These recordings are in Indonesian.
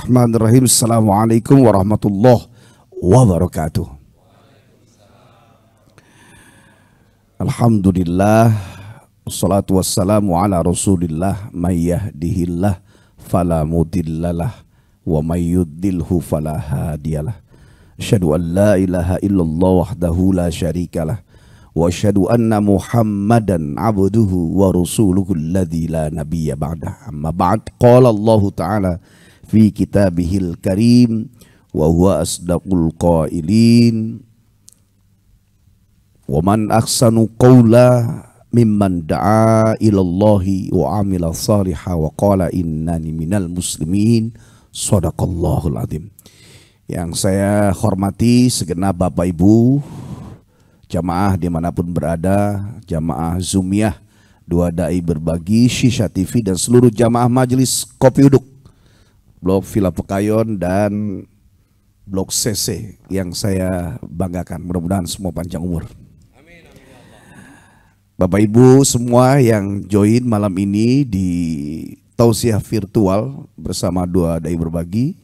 Bismillahirrahmanirrahim. Assalamualaikum warahmatullahi wabarakatuh. Alhamdulillah, wassalatu wassalamu ala rasulillah, may yahdihillah fala mudhillalah wa may yudlilhu fala hadiyalah. Asyhadu an la ilaha illallah wahdahu la syarikalah wa asyhadu anna Muhammadan abduhu wa rasuluhu alladzi la nabiyya ba'dah. Amma ba'd, qala Allah Ta'ala fi kitabihil karim wa huwa asdaqul qailin wa man ahsanu qawla mimman da'a ilallahi wa amila saliha wa qala innani minal muslimin. Shadaqallahul azim. Yang saya hormati segenap Bapak Ibu jamaah dimanapun berada, jamaah Zumiyah, Dua Dai Berbagi, Shisha TV, dan seluruh jamaah majelis Kopi Uduk Blok Villa Pekayon dan Blok CC yang saya banggakan. Mudah-mudahan semua panjang umur. Amin, amin. Bapak Ibu semua yang join malam ini di tausiah virtual bersama Dua Dai Berbagi,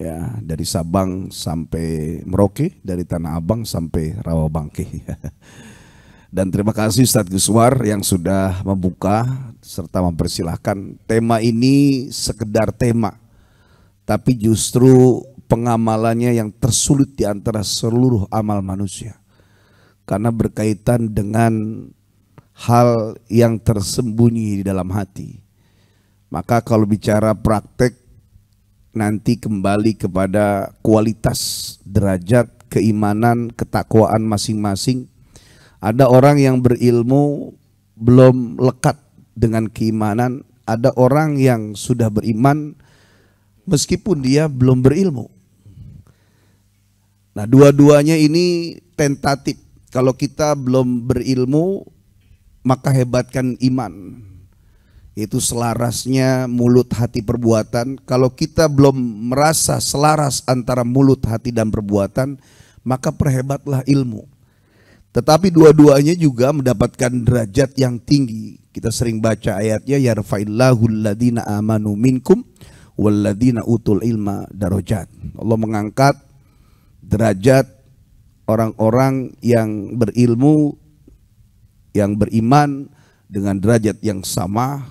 ya, dari Sabang sampai Merauke, dari Tanah Abang sampai Rawabangke. Dan terima kasih Ustadz Guswar yang sudah membuka serta mempersilahkan. Tema ini sekedar tema, tapi justru pengamalannya yang tersulit di antara seluruh amal manusia. Karena berkaitan dengan hal yang tersembunyi di dalam hati. Maka kalau bicara praktek, nanti kembali kepada kualitas, derajat, keimanan, ketakwaan masing-masing. Ada orang yang berilmu belum lekat dengan keimanan. Ada orang yang sudah beriman meskipun dia belum berilmu. Nah, dua-duanya ini tentatif. Kalau kita belum berilmu, maka hebatkan iman. Itu selarasnya mulut, hati, perbuatan. Kalau kita belum merasa selaras antara mulut, hati, dan perbuatan, maka perhebatlah ilmu. Tetapi dua-duanya juga mendapatkan derajat yang tinggi. Kita sering baca ayatnya, yarfa'illahu alladhina amanu minkum walladzina utul ilma darajat. Allah mengangkat derajat orang-orang yang berilmu, yang beriman dengan derajat yang sama.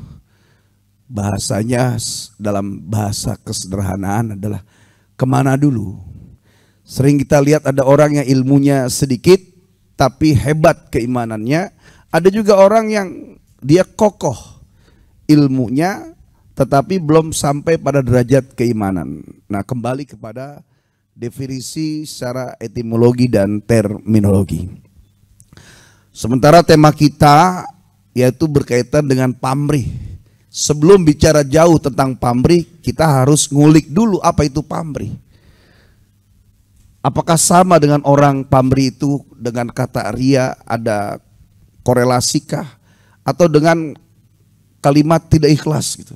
Bahasanya dalam bahasa kesederhanaan adalah kemana dulu. Sering kita lihat ada orang yang ilmunya sedikit tapi hebat keimanannya. Ada juga orang yang dia kokoh ilmunya tetapi belum sampai pada derajat keimanan. Nah, kembali kepada definisi secara etimologi dan terminologi. Sementara tema kita yaitu berkaitan dengan pamrih. Sebelum bicara jauh tentang pamrih, kita harus ngulik dulu apa itu pamrih. Apakah sama dengan orang pamrih itu dengan kata ria, ada korelasikah? Atau dengan kalimat tidak ikhlas gitu.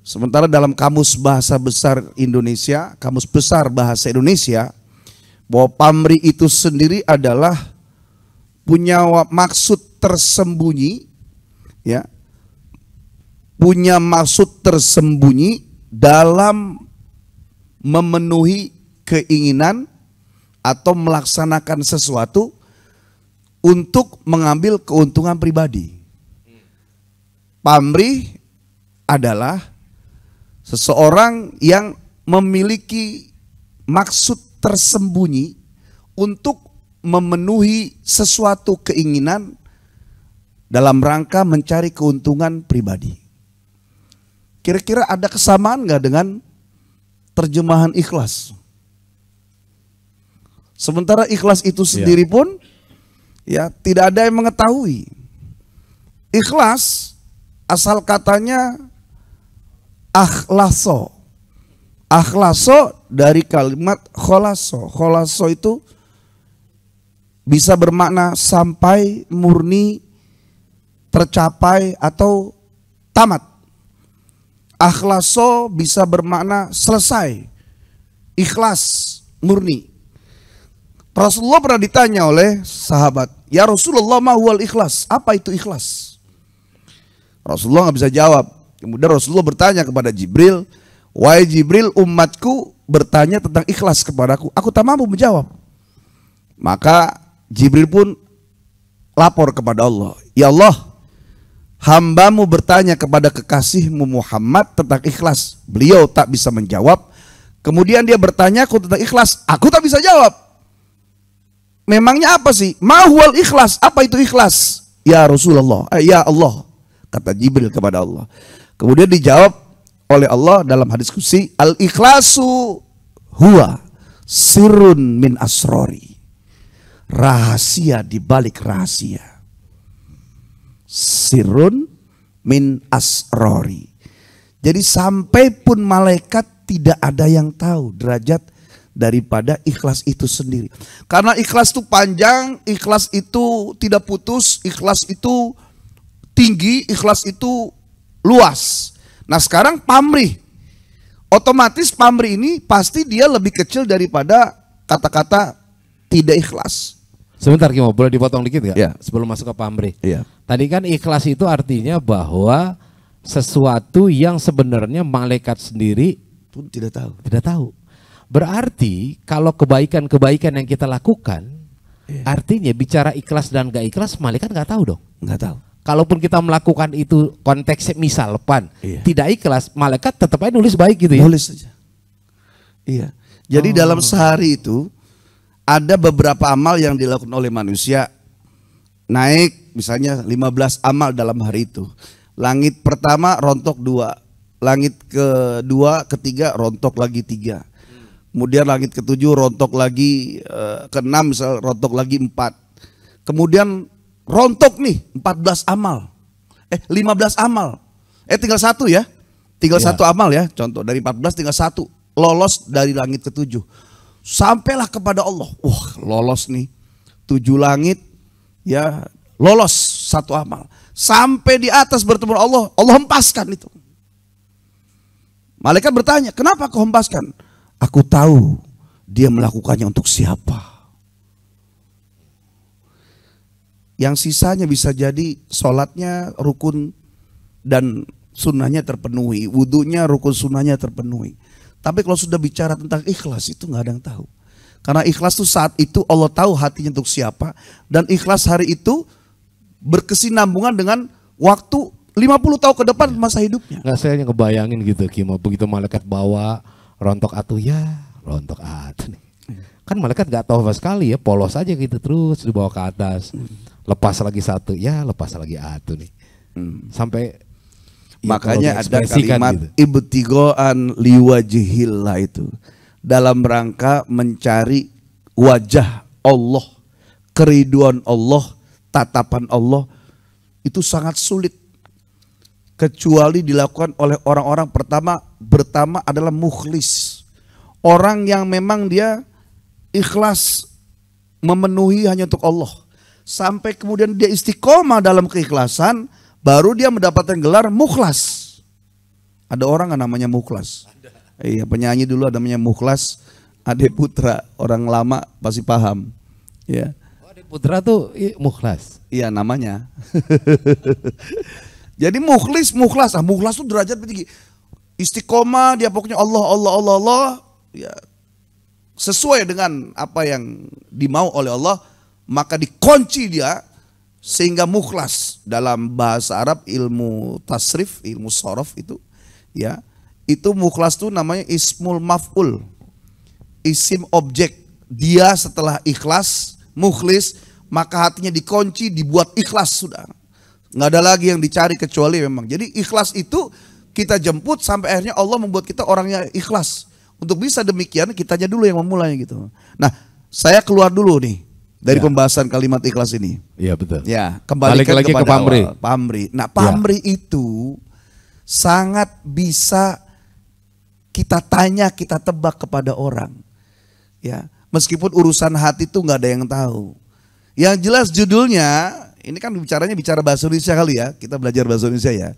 Sementara dalam Kamus Bahasa Besar Indonesia, Kamus Besar Bahasa Indonesia, bahwa pamrih itu sendiri adalah punya maksud tersembunyi, ya, punya maksud tersembunyi dalam memenuhi keinginan atau melaksanakan sesuatu untuk mengambil keuntungan pribadi. Pamrih adalah seseorang yang memiliki maksud tersembunyi untuk memenuhi sesuatu keinginan dalam rangka mencari keuntungan pribadi. Kira-kira ada kesamaan nggak dengan terjemahan ikhlas? Sementara ikhlas itu sendiri pun ya tidak ada yang mengetahui. Ikhlas asal katanya akhlaso. Akhlaso dari kalimat kholaso. Kholaso itu bisa bermakna sampai, murni, tercapai, atau tamat. Akhlaso bisa bermakna selesai, ikhlas, murni. Rasulullah pernah ditanya oleh sahabat, ya Rasulullah ma huwal ikhlas? Apa itu ikhlas? Rasulullah nggak bisa jawab. Kemudian Rasulullah bertanya kepada Jibril, Wahai Jibril, umatku bertanya tentang ikhlas kepadaku, aku tak mampu menjawab. Maka Jibril pun lapor kepada Allah, ya Allah, hambamu bertanya kepada kekasihmu Muhammad tentang ikhlas, beliau tak bisa menjawab. Kemudian dia bertanya aku tentang ikhlas, aku tak bisa jawab. Memangnya apa sih? Mahwal ikhlas, apa itu ikhlas? Ya Rasulullah, ya Allah, kata Jibril kepada Allah. Kemudian dijawab oleh Allah dalam hadis qudsi, al-ikhlasu huwa sirrun min asrori, rahasia di balik rahasia. Sirrun min asrori. Jadi sampai pun malaikat tidak ada yang tahu derajat daripada ikhlas itu sendiri. Karena ikhlas itu panjang, ikhlas itu tidak putus, ikhlas itu tinggi, ikhlas itu luas. Nah sekarang pamrih, otomatis pamrih ini pasti dia lebih kecil daripada kata-kata tidak ikhlas. Sebentar Kimo, boleh dipotong dikit gak? Ya. Sebelum masuk ke pamrih. Ya. Tadi kan ikhlas itu artinya bahwa sesuatu yang sebenarnya malaikat sendiri Pun tidak tahu. tidak tahu. Berarti kalau kebaikan-kebaikan yang kita lakukan, artinya bicara ikhlas dan gak ikhlas malaikat gak tahu dong. Nggak tahu. Kalaupun kita melakukan itu konteksnya misal tidak ikhlas, malaikat tetap aja nulis baik gitu ya. Nulis saja. Iya. Jadi dalam sehari itu ada beberapa amal yang dilakukan oleh manusia. Naik misalnya 15 amal dalam hari itu. Langit pertama rontok 2, langit kedua, ketiga rontok lagi 3. Kemudian langit ketujuh rontok lagi, keenam misal rontok lagi 4. Kemudian rontok nih 14 amal. 15 amal. Tinggal 1 ya. Tinggal 1 amal ya. Contoh dari 14 tinggal 1 lolos dari langit ketujuh. Sampailah kepada Allah. Wah, lolos nih 7 langit ya, lolos 1 amal. Sampai di atas bertemu Allah, Allah hempaskan itu. Malaikat bertanya, kenapa kau hempaskan? Aku tahu dia melakukannya untuk siapa. Yang sisanya bisa jadi sholatnya rukun dan sunnahnya terpenuhi, wudunya rukun sunnahnya terpenuhi. Tapi kalau sudah bicara tentang ikhlas itu nggak ada yang tahu. Karena ikhlas itu saat itu Allah tahu hatinya untuk siapa, dan ikhlas hari itu berkesinambungan dengan waktu 50 tahun ke depan masa hidupnya. Nggak, saya ngebayangin gitu Kimo, begitu malaikat bawa rontok atuh ya, rontok atuh nih. Kan malaikat nggak tahu apa sekali ya, polos aja gitu terus dibawa ke atas. Lepas lagi 1, ya lepas lagi atuh nih. Sampai makanya ada kalimat gitu. Ibtigoan liwajihillah itu dalam rangka mencari wajah Allah, keriduan Allah, tatapan Allah. Itu sangat sulit kecuali dilakukan oleh orang-orang pertama adalah mukhlis. Orang yang memang dia ikhlas memenuhi hanya untuk Allah. Sampai kemudian dia istiqomah dalam keikhlasan, baru dia mendapatkan gelar mukhlas. Ada orang yang namanya mukhlas. Iya, penyanyi dulu ada namanya Mukhlas Ade Putra, orang lama pasti paham. Ya. Ade Putra tuh mukhlas. Iya namanya. Jadi mukhlas, mukhlas itu derajat tinggi. Istiqomah dia pokoknya Allah. Ya, sesuai dengan apa yang dimau oleh Allah, maka dikunci dia sehingga mukhlas. Dalam bahasa Arab ilmu tasrif, ilmu sorof itu ya, itu mukhlas itu namanya ismul maf'ul, isim objek. Dia setelah ikhlas, mukhlis, maka hatinya dikunci, dibuat ikhlas sudah. Nggak ada lagi yang dicari kecuali memang. Jadi ikhlas itu kita jemput sampai akhirnya Allah membuat kita orangnya ikhlas. Untuk bisa demikian kitanya dulu yang memulai gitu. Nah, saya keluar dulu nih dari pembahasan kalimat ikhlas ini. Iya betul. Ya, kembalikan lagi kepada ke pamrih. Pamrih. Nah, pamrih itu sangat bisa kita tanya, kita tebak kepada orang. Ya, meskipun urusan hati itu nggak ada yang tahu. Yang jelas judulnya, ini kan bicara bahasa Indonesia kali ya, kita belajar bahasa Indonesia ya.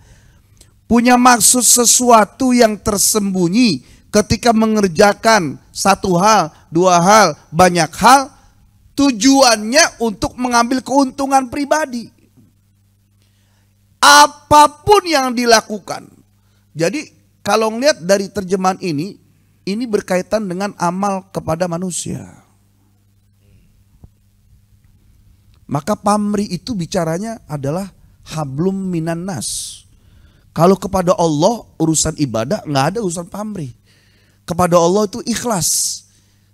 Punya maksud sesuatu yang tersembunyi ketika mengerjakan 1 hal, 2 hal, banyak hal, tujuannya untuk mengambil keuntungan pribadi. Apapun yang dilakukan. Jadi kalau ngelihat dari terjemahan ini berkaitan dengan amal kepada manusia. Maka pamrih itu bicaranya adalah hablum minan nas. Kalau kepada Allah urusan ibadah nggak ada urusan pamrih. Kepada Allah itu ikhlas.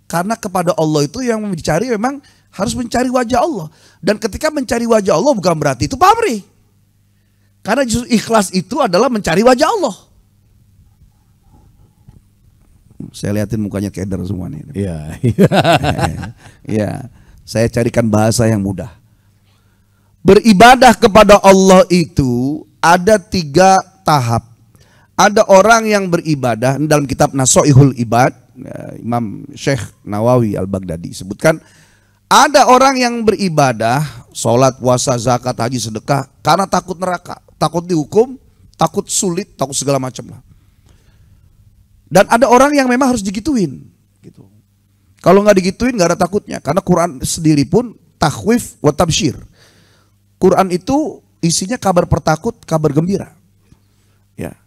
Karena kepada Allah itu yang dicari memang harus mencari wajah Allah. Dan ketika mencari wajah Allah bukan berarti itu pamrih. Karena justru ikhlas itu adalah mencari wajah Allah. Saya lihatin mukanya keder semua nih. Iya. Iya. Saya carikan bahasa yang mudah. Beribadah kepada Allah itu ada 3 tahap. Ada orang yang beribadah dalam kitab Nasoihul Ibad, Imam Syekh Nawawi Al-Baghdadi sebutkan, ada orang yang beribadah, sholat, puasa, zakat, haji, sedekah karena takut neraka, takut dihukum, takut sulit, takut segala macam lah. Dan ada orang yang memang harus digituin, gitu. Kalau nggak digituin nggak ada takutnya, karena Quran sendiri pun takhwif wa tabsyir. Quran itu isinya kabar pertakut, kabar gembira. Ya.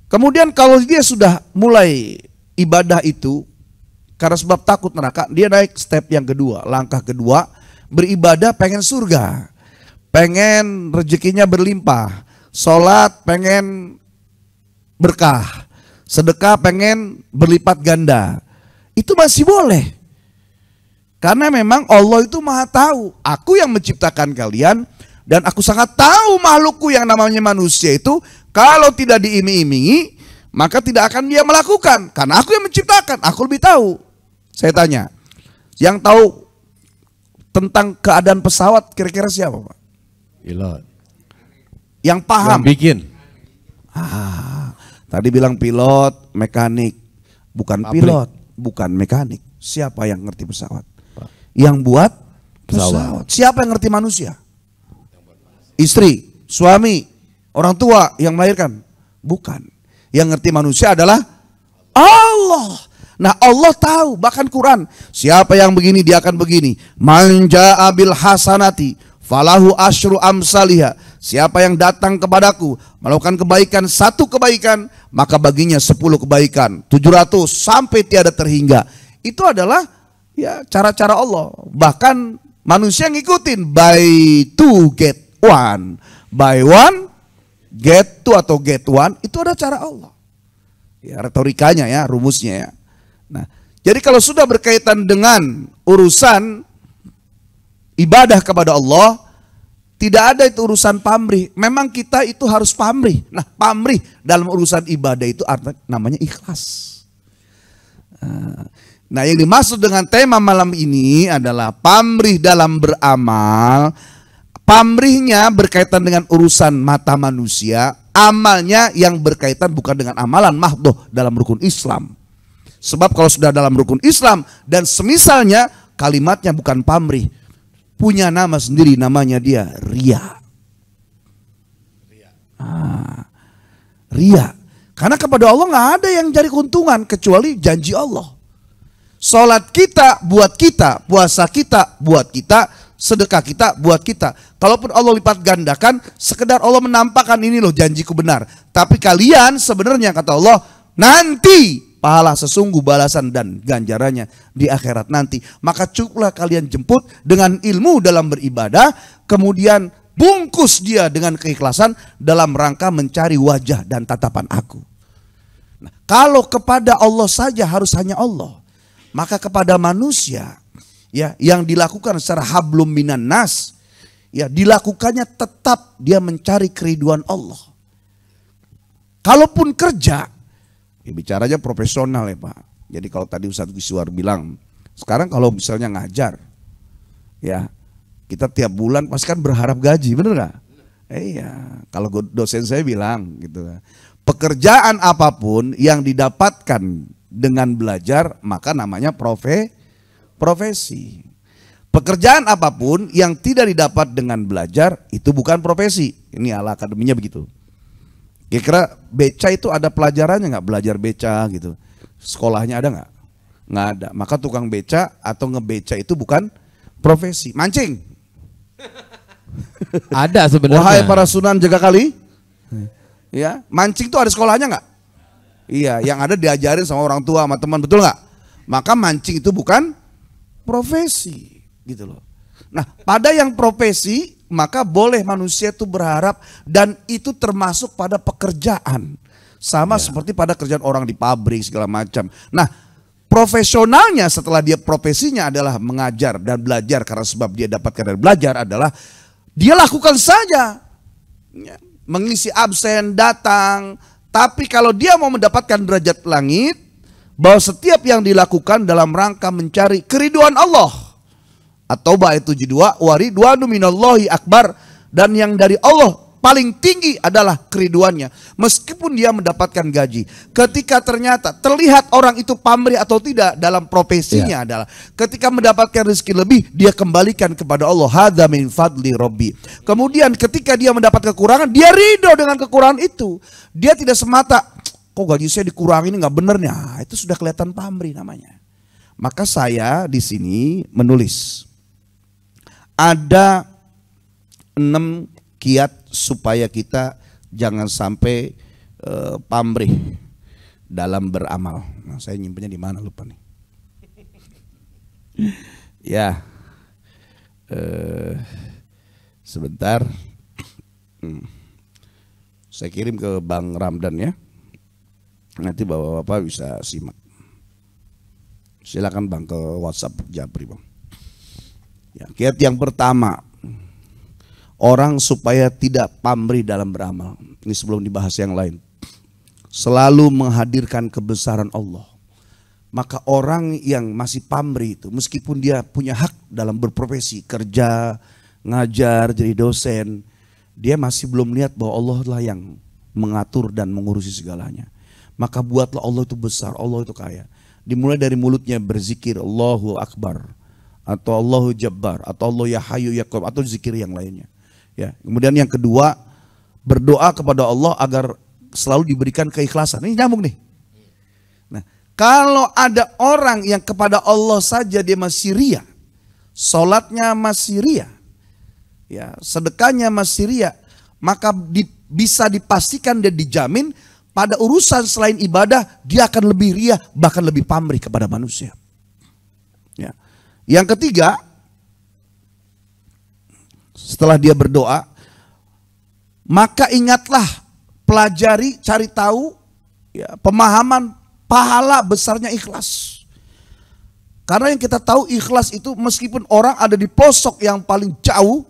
Kemudian kalau dia sudah mulai ibadah itu karena sebab takut neraka, dia naik step yang kedua, langkah kedua, beribadah pengen surga, pengen rezekinya berlimpah, sholat pengen berkah, sedekah pengen berlipat ganda. Itu masih boleh. Karena memang Allah itu maha tahu. Aku yang menciptakan kalian dan aku sangat tahu makhlukku yang namanya manusia itu kalau tidak diiming-imingi maka tidak akan dia melakukan. Karena aku yang menciptakan, aku lebih tahu. Saya tanya, yang tahu tentang keadaan pesawat kira-kira siapa, Pak? Pilot. Yang paham. Yang bikin. Tadi bilang pilot, mekanik. Bukan Pabrik. Pilot, bukan mekanik. Siapa yang ngerti pesawat? Yang buat pesawat. Siapa yang ngerti manusia? Istri, suami, orang tua yang melahirkan? Bukan. Yang ngerti manusia adalah Allah. Nah Allah tahu, bahkan Quran, siapa yang begini dia akan begini. Man jaa bil hasanati falahu asyru amsalihha. Siapa yang datang kepadaku melakukan kebaikan, 1 kebaikan, maka baginya 10 kebaikan, 700 sampai tiada terhingga. Itu adalah ya cara-cara Allah. Bahkan manusia ngikutin buy 2 get 1, buy 1 get 2 atau get 1, itu ada cara Allah. Ya retorikanya ya, rumusnya ya. Nah, jadi kalau sudah berkaitan dengan urusan ibadah kepada Allah, tidak ada itu urusan pamrih. Memang kita itu harus pamrih. Nah, pamrih dalam urusan ibadah itu artinya namanya ikhlas. Nah, yang dimaksud dengan tema malam ini adalah pamrih dalam beramal. Pamrihnya berkaitan dengan urusan mata manusia, amalnya yang berkaitan bukan dengan amalan mahdoh dalam rukun Islam. Sebab kalau sudah dalam rukun Islam dan semisalnya kalimatnya bukan pamrih, punya nama sendiri, namanya dia ria. Ria. Karena kepada Allah nggak ada yang cari keuntungan kecuali janji Allah. Salat kita buat kita, puasa kita buat kita, sedekah kita buat kita. Kalaupun Allah lipat gandakan, sekedar Allah menampakkan ini loh janjiku benar. Tapi kalian sebenarnya kata Allah, nanti pahala sesungguh balasan dan ganjarannya di akhirat nanti. Maka cukuplah kalian jemput dengan ilmu dalam beribadah, kemudian bungkus dia dengan keikhlasan dalam rangka mencari wajah dan tatapan aku. Nah, kalau kepada Allah saja harus hanya Allah, maka kepada manusia ya yang dilakukan secara hablum minan nas, ya dilakukannya tetap dia mencari keriduan Allah. Kalaupun kerja, ya bicaranya profesional ya Pak. Jadi kalau tadi Ustadz Giswar bilang, sekarang kalau misalnya ngajar, ya kita tiap bulan pasti kan berharap gaji, bener gak? Iya, kalau dosen saya bilang gitu, pekerjaan apapun yang didapatkan dengan belajar maka namanya profesi. Pekerjaan apapun yang tidak didapat dengan belajar itu bukan profesi. Ini ala akademinya begitu. Kira-kira beca itu ada pelajarannya nggak, belajar beca gitu? Sekolahnya ada nggak? Nggak ada. Maka tukang beca atau ngebeca itu bukan profesi. Mancing. Ada sebenarnya. Wahai para sunan jaga kali. Ya, mancing tuh ada sekolahnya nggak? Iya, yang ada diajarin sama orang tua, sama teman, betul nggak? Maka mancing itu bukan profesi, gitu loh. Nah, pada yang profesi, maka boleh manusia itu berharap, dan itu termasuk pada pekerjaan. Sama seperti pada kerjaan orang di pabrik segala macam. Nah, profesionalnya setelah dia profesinya adalah mengajar dan belajar, karena sebab dia dapatkan dari belajar adalah dia lakukan saja. Ya, mengisi absen, datang. Tapi kalau dia mau mendapatkan derajat langit, bahwa setiap yang dilakukan dalam rangka mencari keriduan Allah. At-Taubah ayat 72, waridwanu minallahi akbar, dan yang dari Allah paling tinggi adalah keriduannya. Meskipun dia mendapatkan gaji, ketika ternyata terlihat orang itu pamrih atau tidak dalam profesinya adalah ketika mendapatkan rezeki lebih, dia kembalikan kepada Allah. Hadza min fadli rabbi. Kemudian ketika dia mendapat kekurangan, dia ridho dengan kekurangan itu. Dia tidak semata, kok gaji saya dikurangi ini nggak bener nih. Nah, itu sudah kelihatan pamrih namanya. Maka saya di sini menulis ada 6 kiat supaya kita jangan sampai pamrih dalam beramal. Nah, saya nyimpennya di mana lupa nih. Ya, sebentar. Saya kirim ke Bang Ramdan ya. Nanti bapak-bapak bisa simak. Silakan Bang ke WhatsApp Japri Bang. Ya, kiat yang pertama, orang supaya tidak pamrih dalam beramal. Ini sebelum dibahas yang lain. Selalu menghadirkan kebesaran Allah. Maka orang yang masih pamrih itu, meskipun dia punya hak dalam berprofesi, kerja, ngajar, jadi dosen, dia masih belum lihat bahwa Allah lah yang mengatur dan mengurusi segalanya. Maka buatlah Allah itu besar, Allah itu kaya. Dimulai dari mulutnya berzikir Allahu Akbar, atau Allahu Jabbar, atau Allah Ya Hayyu Ya Qayyum, atau zikir yang lainnya. Ya, kemudian yang kedua, berdoa kepada Allah agar selalu diberikan keikhlasan. Ini nyambung nih. Nah, kalau ada orang yang kepada Allah saja dia masih ria, sholatnya masih ria, ya, sedekahnya masih ria, maka bisa dipastikan dan dijamin pada urusan selain ibadah dia akan lebih ria, bahkan lebih pamrih kepada manusia. Ya. Yang ketiga, setelah dia berdoa, maka ingatlah, pelajari, cari tahu ya, pemahaman pahala besarnya ikhlas. Karena yang kita tahu ikhlas itu meskipun orang ada di pelosok yang paling jauh,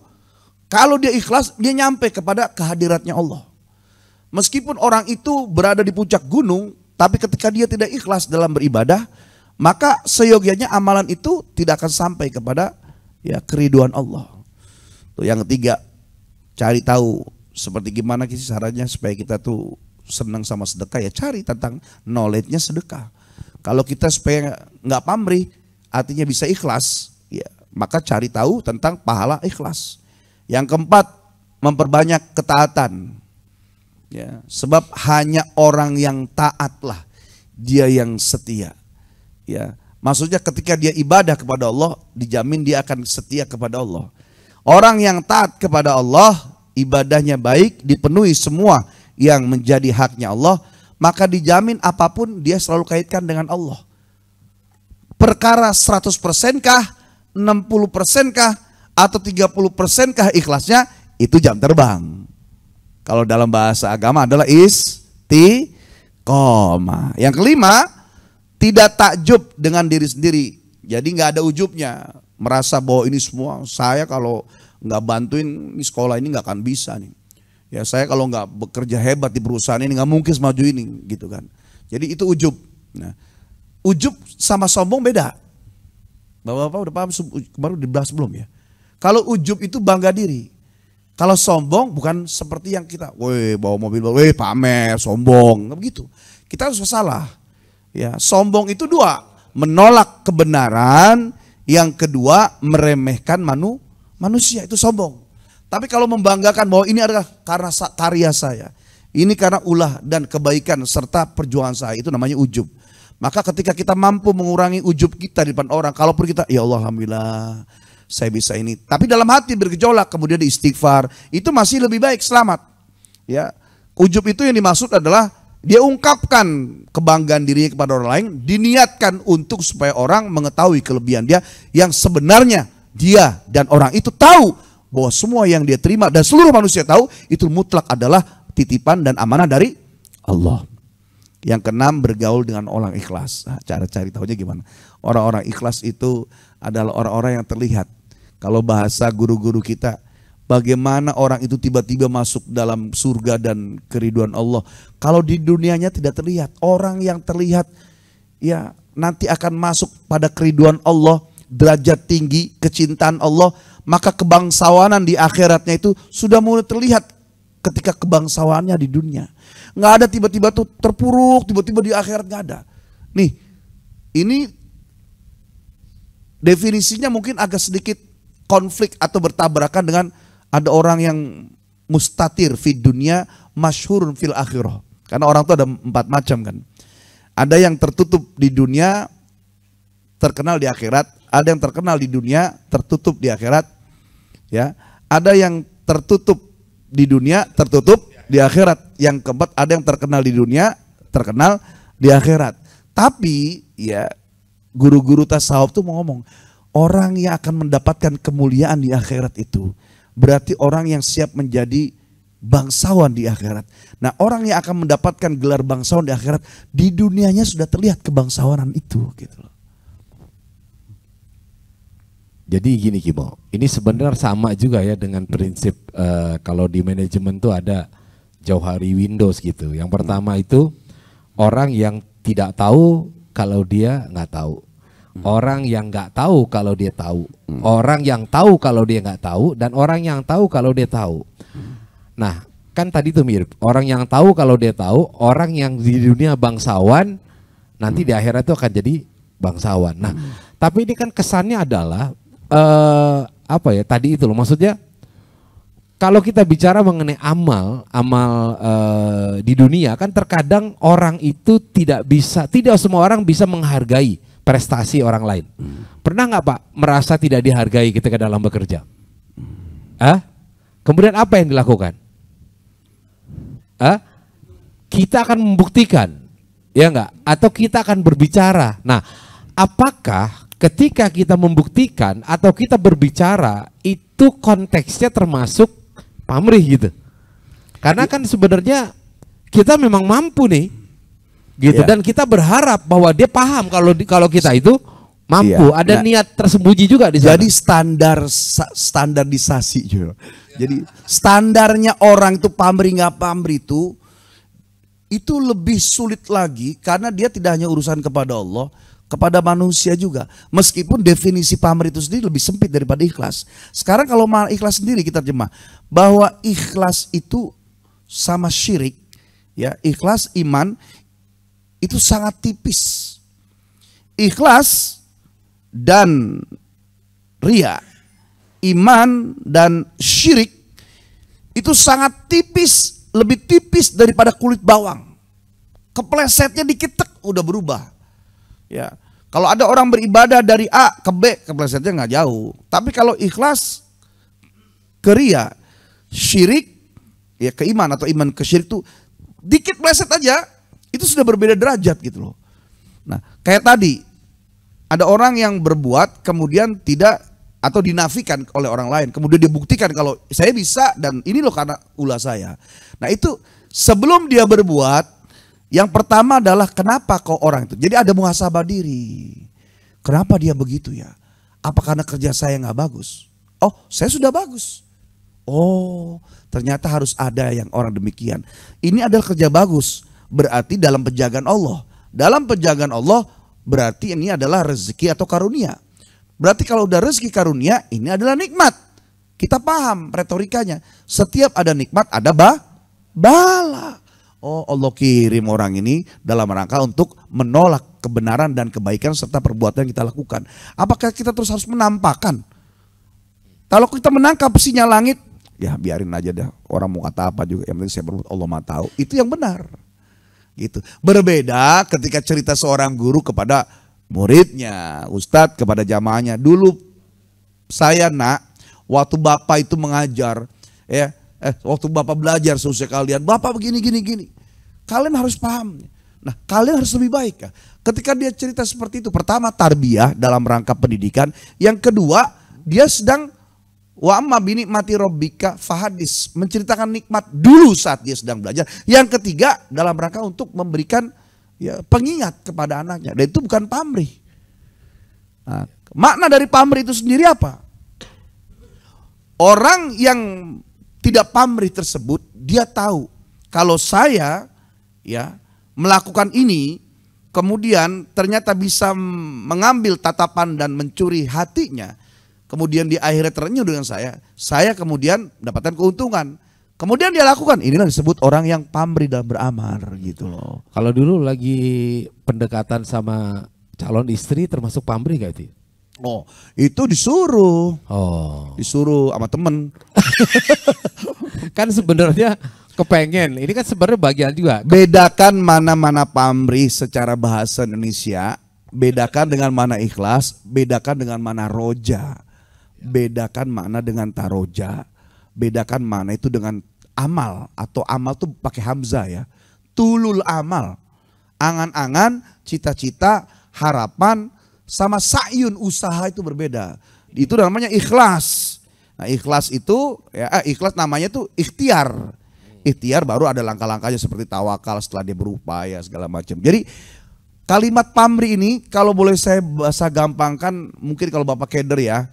kalau dia ikhlas dia nyampe kepada kehadiratnya Allah. Meskipun orang itu berada di puncak gunung, tapi ketika dia tidak ikhlas dalam beribadah, maka seyogianya amalan itu tidak akan sampai kepada ya keriduan Allah. Tuh, yang ketiga, cari tahu seperti gimana sih caranya supaya kita tuh senang sama sedekah, ya cari tentang knowledge-nya sedekah. Kalau kita supaya nggak pamrih, artinya bisa ikhlas, ya maka cari tahu tentang pahala ikhlas. Yang keempat, memperbanyak ketaatan. Ya, sebab hanya orang yang taatlah dia yang setia. Ya, maksudnya ketika dia ibadah kepada Allah, dijamin dia akan setia kepada Allah. Orang yang taat kepada Allah, ibadahnya baik, dipenuhi semua yang menjadi haknya Allah, maka dijamin apapun dia selalu kaitkan dengan Allah. Perkara 100% kah, 60% kah, atau 30% kah ikhlasnya, itu jam terbang. Kalau dalam bahasa agama adalah istiqomah. Yang kelima, tidak takjub dengan diri sendiri. Jadi nggak ada ujubnya, merasa bahwa ini semua saya kalau nggak bantuin ini sekolah ini nggak akan bisa nih. Ya saya kalau nggak bekerja hebat di perusahaan ini nggak mungkin semaju ini, gitu kan. Jadi itu ujub. Nah, ujub sama sombong beda. Bapak-bapak udah paham kemarin dibahas belum ya? Kalau ujub itu bangga diri. Kalau sombong bukan seperti yang kita, woi bawa mobil, woi pamer, sombong, nggak begitu. Kita harus salah. Ya, sombong itu dua, menolak kebenaran, yang kedua meremehkan manusia, itu sombong. Tapi kalau membanggakan bahwa ini adalah karena karya saya, ini karena ulah dan kebaikan serta perjuangan saya, itu namanya ujub. Maka ketika kita mampu mengurangi ujub kita di depan orang, kalaupun kita, ya Allah alhamdulillah saya bisa ini, tapi dalam hati bergejolak, kemudian istighfar, itu masih lebih baik, selamat. Ya, Ujub itu yang dimaksud adalah dia ungkapkan kebanggaan dirinya kepada orang lain, diniatkan untuk supaya orang mengetahui kelebihan dia yang sebenarnya dia dan orang itu tahu bahwa semua yang dia terima dan seluruh manusia tahu itu mutlak adalah titipan dan amanah dari Allah. Yang keenam, bergaul dengan orang ikhlas. Nah, cara cari tahunya gimana? Orang-orang ikhlas itu adalah orang-orang yang terlihat. Kalau bahasa guru-guru kita, bagaimana orang itu tiba-tiba masuk dalam surga dan keriduan Allah. Kalau di dunianya tidak terlihat. Orang yang terlihat ya nanti akan masuk pada keriduan Allah, derajat tinggi, kecintaan Allah. Maka kebangsawanan di akhiratnya itu sudah mulai terlihat ketika kebangsawannya di dunia. Nggak ada tiba-tiba tuh terpuruk, tiba-tiba di akhirat nggak ada. Nih, ini definisinya mungkin agak sedikit konflik atau bertabrakan dengan ada orang yang mustatir fid dunya, masyhurun fil akhirah. Karena orang itu ada 4 macam kan. Ada yang tertutup di dunia, terkenal di akhirat. Ada yang terkenal di dunia, tertutup di akhirat. Ya, ada yang tertutup di dunia, tertutup di akhirat. Yang keempat, ada yang terkenal di dunia, terkenal di akhirat. Tapi ya guru-guru tasawuf tuh mau ngomong, orang yang akan mendapatkan kemuliaan di akhirat itu berarti orang yang siap menjadi bangsawan di akhirat. Nah, orang yang akan mendapatkan gelar bangsawan di akhirat, di dunianya sudah terlihat kebangsawanan itu gitu loh. Jadi gini Kimo, ini sebenarnya sama juga ya dengan prinsip kalau di manajemen tuh ada Jauhari Windows gitu. Yang pertama itu orang yang tidak tahu kalau dia nggak tahu. Orang yang nggak tahu kalau dia tahu. Orang yang tahu kalau dia nggak tahu. Dan orang yang tahu kalau dia tahu. Nah kan tadi tuh mirip. Orang yang tahu kalau dia tahu. Orang yang di dunia bangsawan nanti di akhirat itu akan jadi bangsawan. Nah tapi ini kan kesannya adalah apa ya tadi itu loh, maksudnya kalau kita bicara mengenai amal di dunia kan terkadang orang itu tidak semua orang bisa menghargai prestasi orang lain. Pernah nggak Pak merasa tidak dihargai ketika dalam bekerja? Kemudian apa yang dilakukan? Kita akan membuktikan, ya nggak? Atau kita akan berbicara. Nah, apakah ketika kita membuktikan atau kita berbicara itu konteksnya termasuk pamrih gitu? Karena kan sebenarnya kita memang mampu nih, gitu. Dan kita berharap bahwa dia paham kalau kita itu mampu. Ada niat tersembunyi juga di sana. Jadi standarisasi juga. Jadi standarnya orang itu pamrih nggak pamrih itu lebih sulit lagi karena dia tidak hanya urusan kepada Allah, kepada manusia juga. Meskipun definisi pamrih itu sendiri lebih sempit daripada ikhlas. Sekarang kalau ikhlas sendiri kita terjemah bahwa ikhlas itu sama syirik, ya, ikhlas iman itu sangat tipis. Ikhlas dan ria, iman dan syirik itu sangat tipis, lebih tipis daripada kulit bawang. Keplesetnya dikit udah berubah. Ya, kalau ada orang beribadah dari A ke B, keplesetnya nggak jauh. Tapi kalau ikhlas ke ria, syirik ya ke iman atau iman ke syirik tuh dikit pleset aja, itu sudah berbeda derajat gitu loh. Nah, kayak tadi ada orang yang berbuat kemudian tidak atau dinafikan oleh orang lain, kemudian dia buktikan kalau saya bisa dan ini loh karena ulah saya. Nah, itu sebelum dia berbuat, yang pertama adalah kenapa kok orang itu. Jadi ada muhasabah diri. Kenapa dia begitu ya? Apa karena kerja saya nggak bagus? Oh, saya sudah bagus. Oh, ternyata harus ada yang orang demikian. Ini adalah kerja bagus. Berarti dalam penjagaan Allah. Dalam penjagaan Allah berarti ini adalah rezeki atau karunia. Berarti kalau udah rezeki karunia, ini adalah nikmat. Kita paham retorikanya. Setiap ada nikmat ada bala. Oh, Allah kirim orang ini dalam rangka untuk menolak kebenaran dan kebaikan serta perbuatan yang kita lakukan. Apakah kita terus harus menampakkan? Kalau kita menangkap sinyal langit, ya biarin aja dah. Orang mau kata apa juga, yang penting saya berbuat, Allah Maha tahu. Itu yang benar. Gitu. Berbeda ketika cerita seorang guru kepada muridnya, ustadz kepada jamaahnya. Dulu saya waktu bapak itu mengajar, ya waktu Bapak belajar seusia kalian, Bapak begini gini gini. Kalian harus paham. Nah, kalian harus lebih baik. Ya. Ketika dia cerita seperti itu, pertama tarbiyah dalam rangka pendidikan, yang kedua dia sedang wa amma binikmati rabbika fahadis, menceritakan nikmat dulu saat dia sedang belajar. Yang ketiga dalam rangka untuk memberikan ya, pengingat kepada anaknya. Dan itu bukan pamrih. Nah, makna dari pamrih itu sendiri apa? Orang yang tidak pamrih tersebut, dia tahu kalau saya ya melakukan ini, kemudian ternyata bisa mengambil tatapan dan mencuri hatinya, kemudian di akhirnya terenyuh dengan saya kemudian mendapatkan keuntungan. Kemudian dia lakukan, inilah disebut orang yang pamrih dalam beramal gitu loh. Kalau dulu lagi pendekatan sama calon istri termasuk pamrih gak itu? Oh, itu disuruh. Oh. Disuruh sama temen. Kan sebenarnya kepengen, ini kan sebenarnya bagian juga. Bedakan mana-mana pamrih secara bahasa Indonesia, bedakan dengan mana ikhlas, bedakan dengan mana roja, bedakan mana dengan taroja, bedakan mana itu dengan amal, atau amal tuh pakai hamzah ya, tulul amal, angan-angan, cita-cita, harapan, sama sa'yun usaha itu berbeda. Itu namanya ikhlas. Nah ikhlas itu, ya ikhlas namanya tuh ikhtiar. Ikhtiar baru ada langkah-langkahnya seperti tawakal setelah dia berupaya segala macam. Jadi kalimat pamrih ini kalau boleh saya bahasa gampangkan, mungkin kalau Bapak keder ya,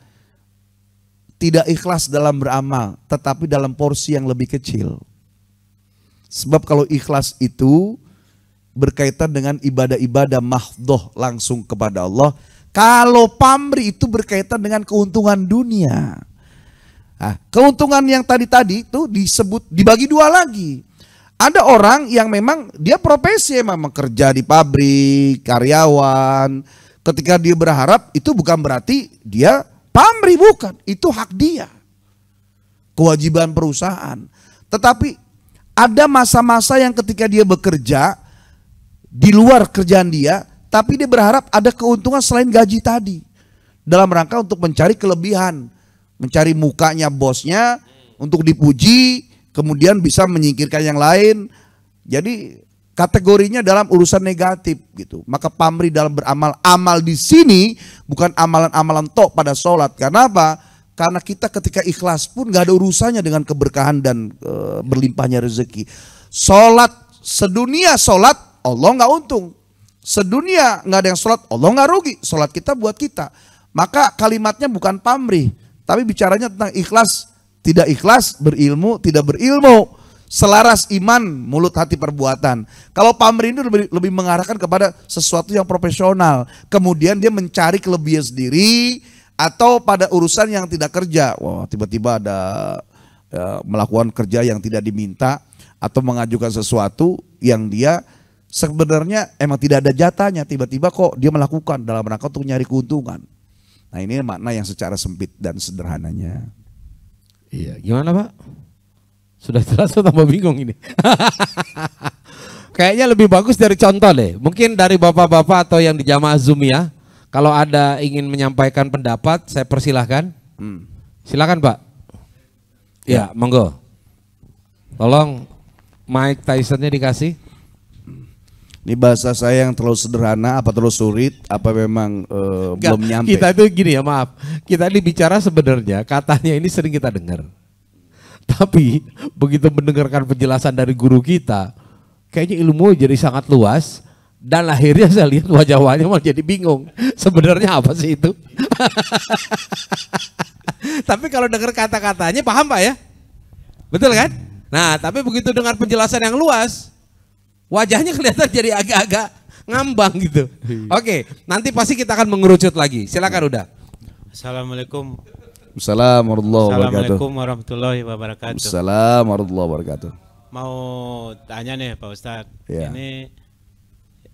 tidak ikhlas dalam beramal tetapi dalam porsi yang lebih kecil. Sebab kalau ikhlas itu berkaitan dengan ibadah-ibadah mahdhoh langsung kepada Allah. Kalau pamrih itu berkaitan dengan keuntungan dunia. Nah, keuntungan yang tadi itu disebut dibagi dua lagi. Ada orang yang memang dia profesi memang kerja di pabrik, karyawan. Ketika dia berharap itu bukan berarti dia pamrih, bukan. Itu hak dia. Kewajiban perusahaan. Tetapi ada masa-masa yang ketika dia bekerja di luar kerjaan dia, tapi dia berharap ada keuntungan selain gaji tadi. Dalam rangka untuk mencari kelebihan. Mencari mukanya bosnya untuk dipuji, kemudian bisa menyingkirkan yang lain. Jadi kategorinya dalam urusan negatif gitu. Maka pamrih dalam beramal, amal di sini bukan amalan-amalan tok pada sholat. Karena apa? Karena kita ketika ikhlas pun gak ada urusannya dengan keberkahan dan berlimpahnya rezeki. Sholat, sedunia sholat Allah gak untung. Sedunia gak ada yang sholat Allah gak rugi. Sholat kita buat kita. Maka kalimatnya bukan pamrih, tapi bicaranya tentang ikhlas, tidak ikhlas, berilmu, tidak berilmu, selaras iman, mulut, hati, perbuatan. Kalau pamrih itu lebih mengarahkan kepada sesuatu yang profesional. Kemudian dia mencari kelebihan sendiri, atau pada urusan yang tidak kerja. Wah, tiba-tiba ada melakukan kerja yang tidak diminta, atau mengajukan sesuatu yang dia sebenarnya emang tidak ada jatahnya. Tiba-tiba kok dia melakukan dalam rangka untuk nyari keuntungan. Nah ini makna yang secara sempit dan sederhananya. Iya, gimana Pak? Sudah jelas atau tambah bingung ini? Kayaknya lebih bagus dari contoh deh. Mungkin dari bapak-bapak atau yang di jamaah Zoom ya. Kalau ada ingin menyampaikan pendapat, saya persilahkan. Silakan Pak. Ya, monggo. Tolong Mike Tysonnya dikasih. Ini bahasa saya yang terlalu sederhana, apa terlalu sulit, apa memang belum nyampe? Kita itu gini ya, maaf. Kita ini bicara sebenarnya katanya ini sering kita dengar. Tapi begitu mendengarkan penjelasan dari guru kita, kayaknya ilmu jadi sangat luas. Dan akhirnya saya lihat wajah-wajahnya malah jadi bingung. Sebenarnya apa sih itu? Tapi kalau dengar kata-katanya paham Pak ya? Betul kan? Nah tapi begitu dengar penjelasan yang luas, wajahnya kelihatan jadi agak-agak ngambang gitu. Oke, nanti pasti kita akan mengerucut lagi. Silakan udah. Assalamualaikum. Assalamualaikum warahmatullahi wabarakatuh. Assalamualaikum warahmatullahi wabarakatuh. Mau tanya nih Pak Ustadz, Ya. ini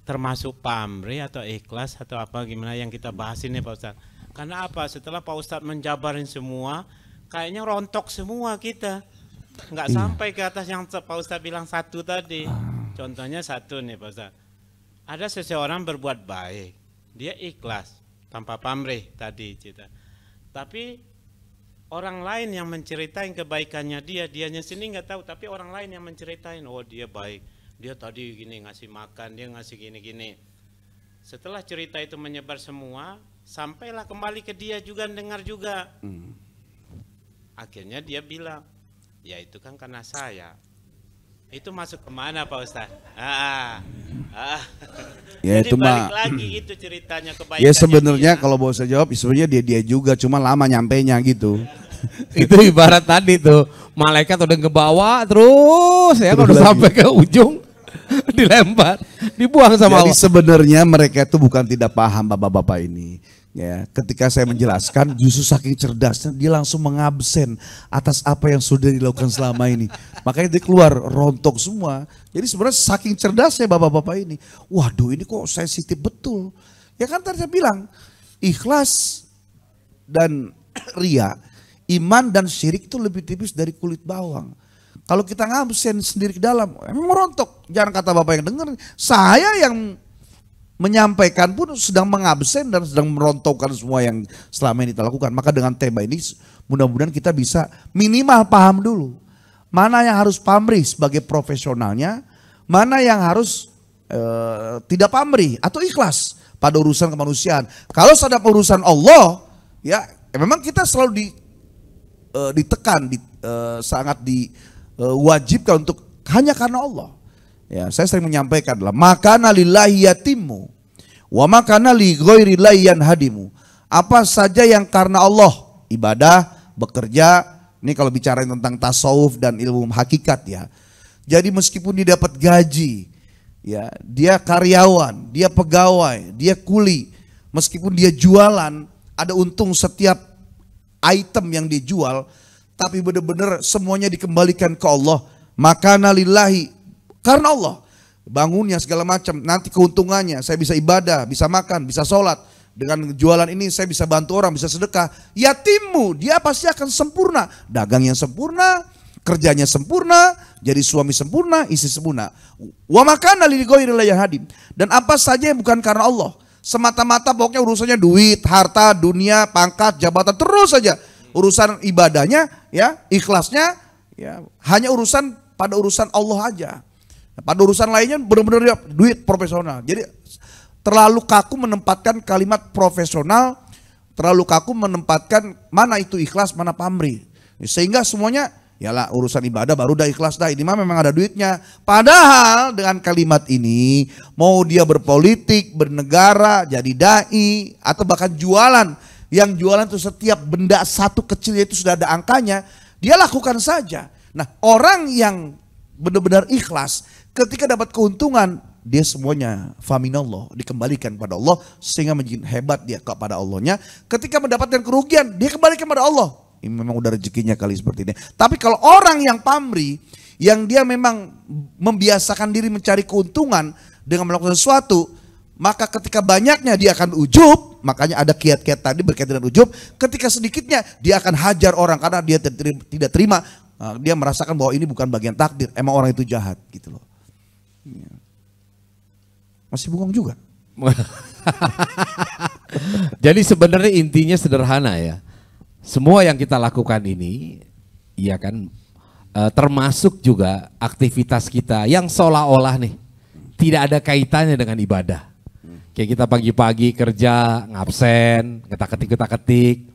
termasuk pamrih atau ikhlas atau apa gimana yang kita bahas ini Pak Ustadz? Karena apa? Setelah Pak Ustadz menjabarin semua, kayaknya rontok semua kita. Nggak sampai ke atas yang Pak Ustadz bilang satu tadi. Contohnya satu nih Pak Ustadz. Ada seseorang berbuat baik, dia ikhlas tanpa pamrih tadi cerita. Tapi orang lain yang menceritain kebaikannya dianya sendiri nggak tahu, tapi orang lain yang menceritain, oh dia baik, dia tadi gini ngasih makan, dia ngasih gini-gini. Setelah cerita itu menyebar semua, sampailah kembali ke dia juga dengar juga. Akhirnya dia bilang, ya itu kan karena saya. Itu masuk kemana Pak Ustaz? Ya jadi itu balik mah lagi itu ceritanya kebaikan. ya sebenarnya kalau mau saya jawab sebenarnya dia juga cuma lama nyampainya gitu. Itu ibarat tadi tuh, malaikat udah ngebawa terus ya, kalau udah sampai ke ujung dilempar, dibuang sama Jadi Allah. sebenarnya mereka itu bukan tidak paham bapak-bapak ini. Ya, ketika saya menjelaskan justru saking cerdasnya dia langsung mengabsen atas apa yang sudah dilakukan selama ini. Makanya dia keluar rontok semua. Jadi sebenarnya saking cerdasnya bapak-bapak ini. Waduh, ini kok sensitif betul. Ya kan tadi saya bilang, ikhlas dan ria, iman dan syirik itu lebih tipis dari kulit bawang. Kalau kita ngabsen sendiri ke dalam, emang merontok. Jangan kata bapak yang dengar, saya yang menyampaikan pun sedang mengabsen dan sedang merontokkan semua yang selama ini kita lakukan. Maka dengan tema ini mudah-mudahan kita bisa minimal paham dulu. Mana yang harus pamrih sebagai profesionalnya, mana yang harus tidak pamrih atau ikhlas pada urusan kemanusiaan. Kalau ada urusan Allah, ya memang kita selalu ditekan, sangat diwajibkan untuk hanya karena Allah. Ya, saya sering menyampaikan lah, makana lillahi yatimmu wa makana li ghairillahi yanhadimu. Apa saja yang karena Allah, ibadah, bekerja, ini kalau bicara tentang tasawuf dan ilmu hakikat ya. Jadi meskipun dia dapat gaji, ya, dia karyawan, dia pegawai, dia kuli, meskipun dia jualan, ada untung setiap item yang dijual, tapi benar-benar semuanya dikembalikan ke Allah. Makana lillahi, karena Allah, bangunnya segala macam, nanti keuntungannya saya bisa ibadah, bisa makan, bisa sholat. Dengan jualan ini saya bisa bantu orang, bisa sedekah. Yatimmu, dia pasti akan sempurna. Dagang yang sempurna, kerjanya sempurna, jadi suami sempurna, istri sempurna. Wa makana li ghairillahi hadim. Dan apa saja yang bukan karena Allah, semata-mata pokoknya urusannya duit, harta, dunia, pangkat, jabatan, terus saja. Urusan ibadahnya, ya, ikhlasnya, ya, hanya pada urusan Allah aja. Pada urusan lainnya benar-benar duit profesional. Jadi terlalu kaku menempatkan kalimat profesional, terlalu kaku menempatkan mana itu ikhlas, mana pamrih. Sehingga semuanya, yalah urusan ibadah baru dah ikhlas dah, ini mah memang ada duitnya. Padahal dengan kalimat ini, mau dia berpolitik, bernegara, jadi dai, atau bahkan jualan. Yang jualan itu setiap benda satu kecilnya itu sudah ada angkanya, dia lakukan saja. Nah, orang yang benar-benar ikhlas, ketika dapat keuntungan, dia semuanya faminallah, dikembalikan pada Allah, sehingga menjadi hebat dia kepada Allahnya. Ketika mendapatkan kerugian, dia kembalikan pada Allah. Ini memang udah rezekinya kali seperti ini. Tapi kalau orang yang pamrih, yang dia memang membiasakan diri mencari keuntungan dengan melakukan sesuatu, maka ketika banyaknya dia akan ujub. Makanya ada kiat-kiat tadi berkaitan dengan ujub. Ketika sedikitnya dia akan hajar orang karena dia tidak terima. Dia merasakan bahwa ini bukan bagian takdir, emang orang itu jahat gitu loh. Masih bengong juga. Jadi sebenarnya intinya sederhana ya. Semua yang kita lakukan ini, ya kan, termasuk juga aktivitas kita yang seolah-olah nih tidak ada kaitannya dengan ibadah. Kayak kita pagi-pagi kerja, ngabsen, ketik-ketik,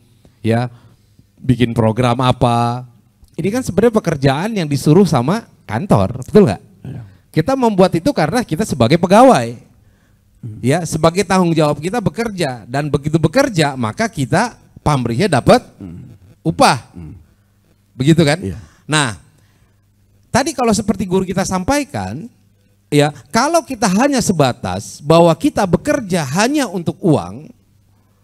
ya, bikin program apa. Ini kan sebenarnya pekerjaan yang disuruh sama kantor, betul nggak? Kita membuat itu karena kita sebagai pegawai, ya, sebagai tanggung jawab kita bekerja, dan begitu bekerja maka kita pamrihnya dapat upah, begitu kan? Nah, tadi kalau seperti guru kita sampaikan, ya, kalau kita hanya sebatas bahwa kita bekerja hanya untuk uang,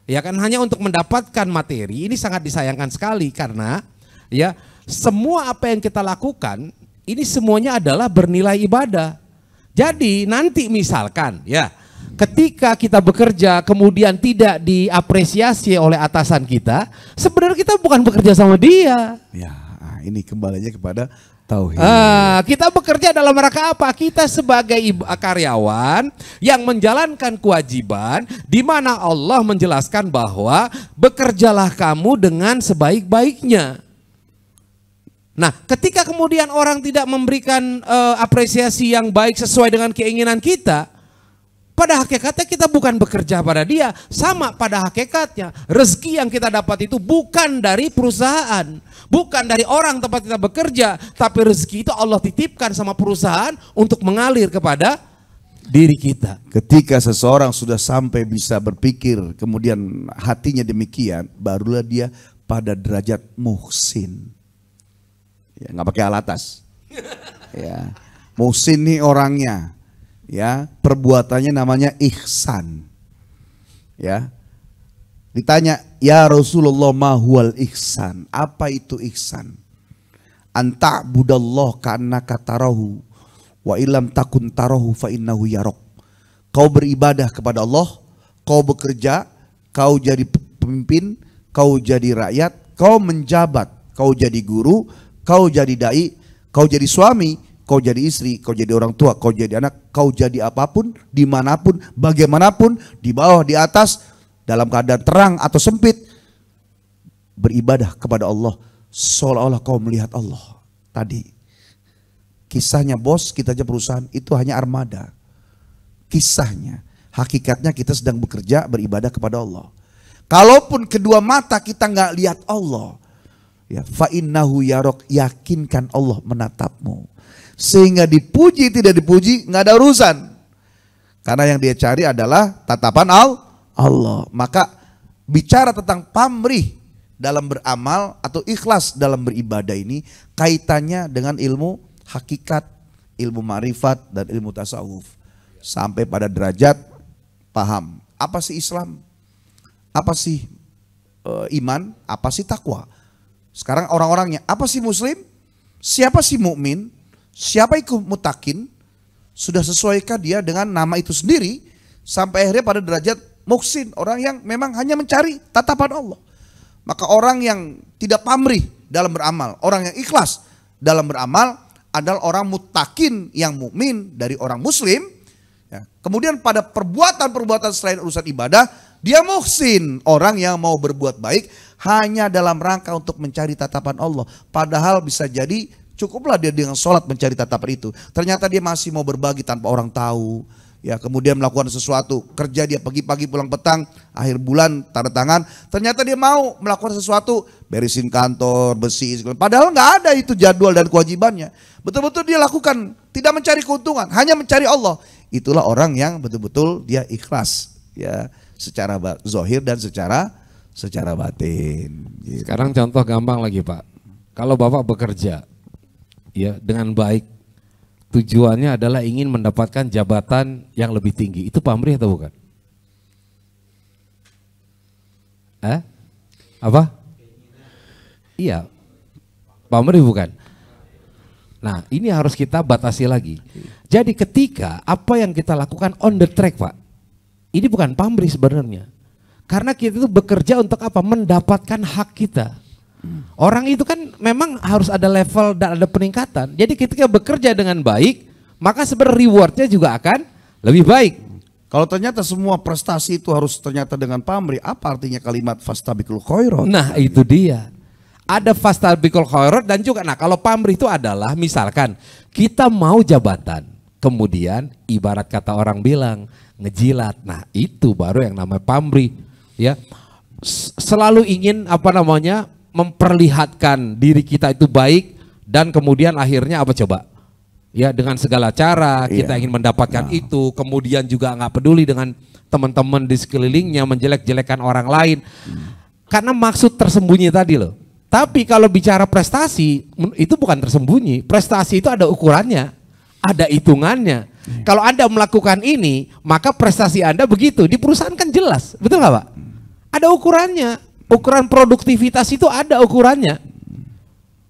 ya kan, hanya untuk mendapatkan materi, ini sangat disayangkan sekali karena, ya, semua apa yang kita lakukan ini semuanya adalah bernilai ibadah. Jadi nanti misalkan, ya, ketika kita bekerja kemudian tidak diapresiasi oleh atasan kita, sebenarnya kita bukan bekerja sama dia. Ya, ini kembali aja kepada Tauhid. Kita bekerja dalam rangka apa? Kita sebagai karyawan yang menjalankan kewajiban, di mana Allah menjelaskan bahwa bekerjalah kamu dengan sebaik-baiknya. Nah, ketika kemudian orang tidak memberikan apresiasi yang baik sesuai dengan keinginan kita, pada hakikatnya kita bukan bekerja pada dia. Sama pada hakikatnya, rezeki yang kita dapat itu bukan dari perusahaan, bukan dari orang tempat kita bekerja, tapi rezeki itu Allah titipkan sama perusahaan untuk mengalir kepada diri kita. Ketika seseorang sudah sampai bisa berpikir, kemudian hatinya demikian, barulah dia pada derajat muhsin. Ya, nggak pakai alatas. Ya, muhsin nih orangnya, ya, perbuatannya namanya ihsan. Ya, ditanya, ya Rasulullah, ma huwal ihsan? Apa itu ihsan? Anta budallah ka'annaka tarahu wa ilam takun tarahu fa innahu yarok. Kau beribadah kepada Allah, kau bekerja, kau jadi pemimpin, kau jadi rakyat, kau menjabat, kau jadi guru, kau jadi dai, kau jadi suami, kau jadi istri, kau jadi orang tua, kau jadi anak, kau jadi apapun, dimanapun, bagaimanapun, di bawah, di atas, dalam keadaan terang atau sempit, beribadah kepada Allah seolah-olah kau melihat Allah. Tadi kisahnya bos, kita aja perusahaan, itu hanya armada. Kisahnya, hakikatnya kita sedang bekerja beribadah kepada Allah. Kalaupun kedua mata kita nggak lihat Allah, ya, fa innahu yarok, yakinkan Allah menatapmu. Sehingga dipuji tidak dipuji nggak ada urusan. Karena yang dia cari adalah tatapan Allah. Maka bicara tentang pamrih dalam beramal atau ikhlas dalam beribadah ini kaitannya dengan ilmu hakikat, ilmu ma'rifat dan ilmu tasawuf. Sampai pada derajat paham apa sih Islam, apa sih iman, apa sih takwa. Sekarang orang-orangnya, apa sih muslim, siapa sih mukmin, siapa itu mutakin, sudah sesuaikah dia dengan nama itu sendiri, sampai akhirnya pada derajat muhsin, orang yang memang hanya mencari tatapan Allah. Maka orang yang tidak pamrih dalam beramal, orang yang ikhlas dalam beramal adalah orang mutakin yang mukmin dari orang muslim. Ya. Kemudian pada perbuatan-perbuatan selain urusan ibadah, dia muhsin, orang yang mau berbuat baik hanya dalam rangka untuk mencari tatapan Allah. Padahal bisa jadi cukuplah dia dengan sholat mencari tatapan itu. Ternyata dia masih mau berbagi tanpa orang tahu. Ya, kemudian melakukan sesuatu, kerja dia pagi-pagi pulang petang, akhir bulan tanda tangan. Ternyata dia mau melakukan sesuatu, beresin kantor, bersih. Padahal nggak ada itu jadwal dan kewajibannya. Betul-betul dia lakukan, tidak mencari keuntungan, hanya mencari Allah. Itulah orang yang betul-betul dia ikhlas, ya, secara zahir dan secara batin. Gitu. Sekarang contoh gampang lagi Pak, kalau Bapak bekerja ya dengan baik, tujuannya adalah ingin mendapatkan jabatan yang lebih tinggi, itu pamrih atau bukan? Apa? Iya, pamrih bukan? Nah, ini harus kita batasi lagi. Jadi ketika apa yang kita lakukan on the track Pak, ini bukan pamrih sebenarnya. Karena kita itu bekerja untuk apa? Mendapatkan hak kita. Orang itu kan memang harus ada level dan ada peningkatan. Jadi ketika bekerja dengan baik, maka sebenarnya rewardnya juga akan lebih baik. Kalau ternyata semua prestasi itu harus ternyata dengan pamrih, apa artinya kalimat fastabiqul khairat? Nah itu dia. Ada fastabiqul khairat dan juga, nah kalau pamrih itu adalah misalkan kita mau jabatan, kemudian ibarat kata orang bilang ngejilat. Nah itu baru yang namanya pamrih. Ya, selalu ingin apa namanya memperlihatkan diri kita itu baik dan kemudian akhirnya apa coba? Ya dengan segala cara kita ingin mendapatkan itu, kemudian juga nggak peduli dengan teman-teman di sekelilingnya menjelek-jelekan orang lain karena maksud tersembunyi tadi loh. Tapi kalau bicara prestasi itu bukan tersembunyi, prestasi itu ada ukurannya, ada hitungannya. Kalau Anda melakukan ini maka prestasi Anda begitu, di perusahaan kan jelas, betul nggak Pak? Ada ukurannya, ukuran produktivitas itu ada ukurannya.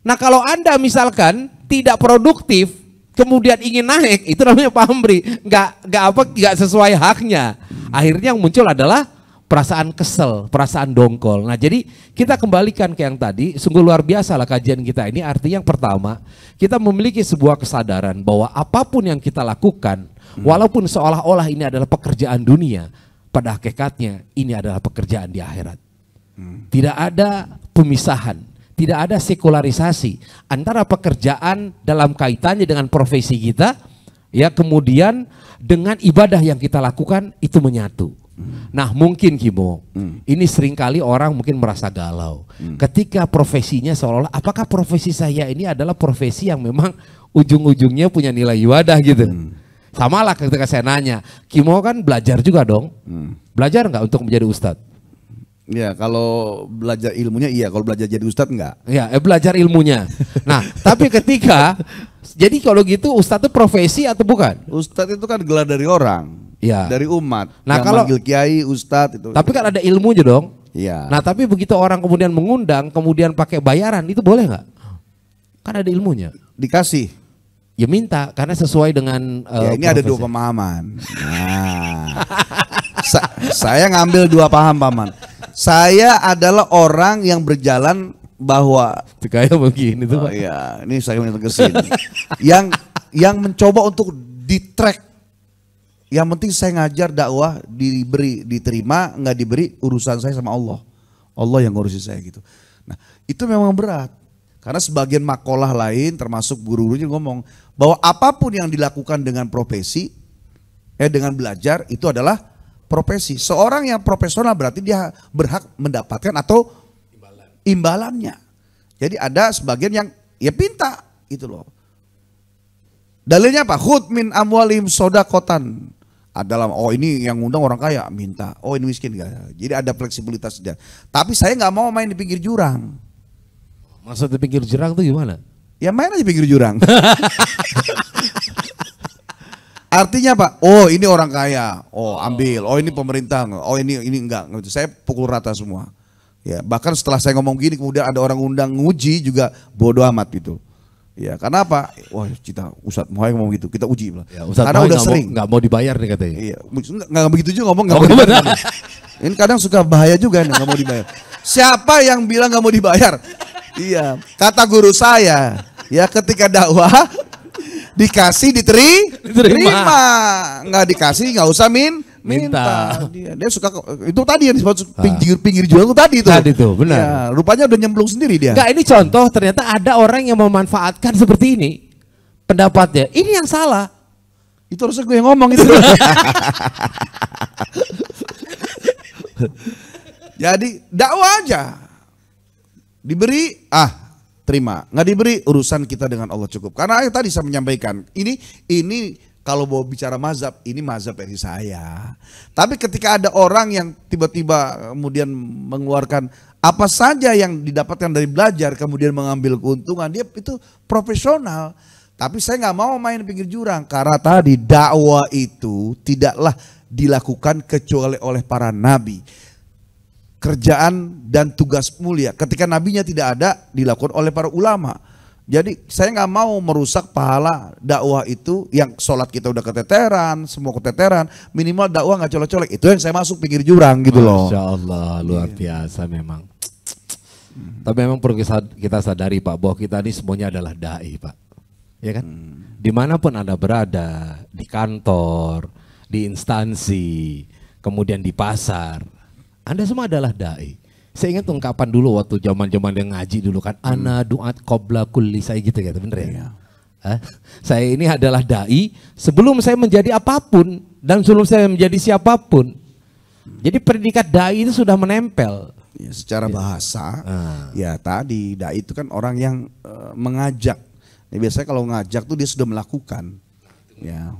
Nah kalau Anda misalkan tidak produktif, kemudian ingin naik, itu namanya pamrih, nggak sesuai haknya. Akhirnya yang muncul adalah perasaan kesel, perasaan dongkol. Nah jadi kita kembalikan ke yang tadi, sungguh luar biasa lah kajian kita ini. Artinya yang pertama, kita memiliki sebuah kesadaran bahwa apapun yang kita lakukan, walaupun seolah-olah ini adalah pekerjaan dunia, pada hakikatnya ini adalah pekerjaan di akhirat. Tidak ada pemisahan, tidak ada sekularisasi antara pekerjaan dalam kaitannya dengan profesi kita, ya kemudian dengan ibadah yang kita lakukan itu menyatu. Nah mungkin Kimo, ini seringkali orang mungkin merasa galau ketika profesinya seolah-olah apakah profesi saya ini adalah profesi yang memang ujung-ujungnya punya nilai ibadah gitu. Sama lah ketika saya nanya, Kimo kan belajar juga dong, belajar nggak untuk menjadi ustadz? Ya kalau belajar ilmunya iya, kalau belajar jadi ustadz enggak. Ya belajar ilmunya. Nah tapi ketika, jadi kalau gitu ustadz itu profesi atau bukan? Ustadz itu kan gelar dari orang. Ya. Dari umat. Nah yang kalau manggil kiai, ustadz itu. tapi kan ada ilmunya dong. Iya. Nah tapi begitu orang kemudian mengundang, kemudian pakai bayaran, itu boleh nggak? Kan ada ilmunya. Dikasih. Ya minta, karena sesuai dengan Ya, ini ada dua pemahaman. Nah, saya ngambil dua paham paman. Saya adalah orang yang berjalan bahwa kayak begini tuh. oh iya, ini saya menegasin. yang mencoba untuk di track. Yang penting saya ngajar dakwah, diterima, nggak diberi urusan saya sama Allah. Allah yang ngurusin saya gitu. Nah itu memang berat. Karena sebagian makalah lain termasuk guru-gurunya ngomong bahwa apapun yang dilakukan dengan profesi, dengan belajar itu adalah profesi. Seorang yang profesional berarti dia berhak mendapatkan atau imbalannya. Jadi ada sebagian yang ya pinta itu loh. Dalilnya apa? Khud min amwalim sodakotan. Adalah oh ini yang ngundang orang kaya minta, oh ini miskin enggak. Jadi ada fleksibilitas dia. Tapi saya nggak mau main di pinggir jurang. Maksud di pinggir jurang tuh gimana? Ya main aja pinggir jurang. Artinya Pak, oh ini orang kaya, oh ambil, oh ini pemerintah, oh ini enggak. Saya pukul rata semua. Ya bahkan setelah saya ngomong gini kemudian ada orang undang nguji juga bodoh amat gitu. Ya karena apa? Wah kita Ustadz Muhammad ngomong gitu, kita uji lah. Ya, Ustadz karena udah sering. Nggak mau dibayar nih katanya. Iya, nggak begitu juga ngomong nggak mau dibayar. Ini kadang suka bahaya juga nih nggak mau dibayar. Siapa yang bilang nggak mau dibayar? Iya, kata guru saya, ya ketika dakwah dikasih diterima, nggak dikasih nggak usah minta. Dia suka itu tadi yang disebut pinggir jual itu tadi itu. Tadi tuh benar. Ya, rupanya udah nyemplung sendiri dia. Enggak, ini contoh ternyata ada orang yang memanfaatkan seperti ini pendapatnya. Ini yang salah. Itu harusnya gue yang ngomong itu. Jadi dakwah aja. Diberi terima, nggak diberi urusan kita dengan Allah cukup. Karena tadi saya menyampaikan ini kalau mau bicara mazhab, ini mazhab dari saya. Tapi ketika ada orang yang tiba-tiba kemudian mengeluarkan apa saja yang didapatkan dari belajar, kemudian mengambil keuntungan, dia itu profesional. Tapi saya nggak mau main pinggir jurang karena tadi dakwah itu tidaklah dilakukan kecuali oleh para nabi. Kerjaan dan tugas mulia ketika nabinya tidak ada dilakukan oleh para ulama. Jadi saya nggak mau merusak pahala dakwah itu yang sholat kita udah keteteran, semua keteteran, minimal dakwah nggak colek-colek. Itu yang saya masuk pinggir jurang gitu loh. Masya Allah luar biasa memang. Tapi memang perlu kita sadari Pak bahwa kita ini semuanya adalah dai Pak, ya kan? Dimanapun Anda berada, di kantor, di instansi, kemudian di pasar, Anda semua adalah dai. Saya ingat ungkapan dulu waktu zaman-zaman yang ngaji dulu kan, ana duat qabla kulli saya gitu bener ya. Saya ini adalah dai sebelum saya menjadi apapun dan sebelum saya menjadi siapapun. Jadi predikat dai itu sudah menempel. Ya, secara bahasa, ya tadi dai itu kan orang yang mengajak. Ya, biasanya kalau ngajak tuh dia sudah melakukan. Ya.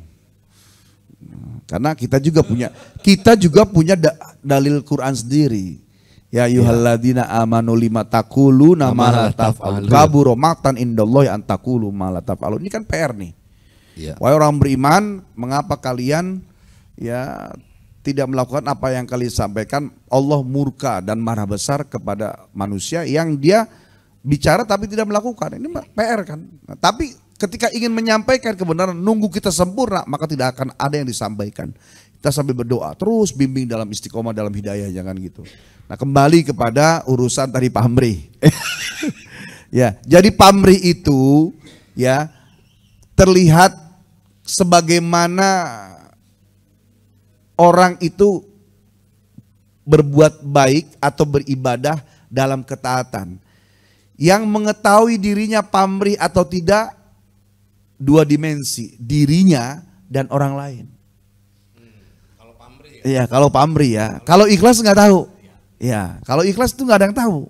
Karena kita juga punya dalil Quran sendiri. Ya ayyuhalladzina amanu lima taquluna ma la taf'alun kabura maqtan indallahi an taqulu ma la taf'alun. Ini kan PR nih. Ya. Wahai orang beriman, mengapa kalian ya tidak melakukan apa yang kalian sampaikan? Allah murka dan marah besar kepada manusia yang dia bicara tapi tidak melakukan. Ini PR kan. Nah, tapi ketika ingin menyampaikan kebenaran, nunggu kita sempurna, maka tidak akan ada yang disampaikan. Kita sambil berdoa, terus bimbing dalam istiqomah, dalam hidayah, jangan gitu. Nah, kembali kepada urusan tadi pamrih. Ya, jadi pamrih itu ya terlihat sebagaimana orang itu berbuat baik atau beribadah dalam ketaatan. Yang mengetahui dirinya pamrih atau tidak, dua dimensi, dirinya dan orang lain. Iya, kalau pamrih ya. Kalau ikhlas nggak tahu. Ya, kalau ikhlas itu nggak ada yang tahu.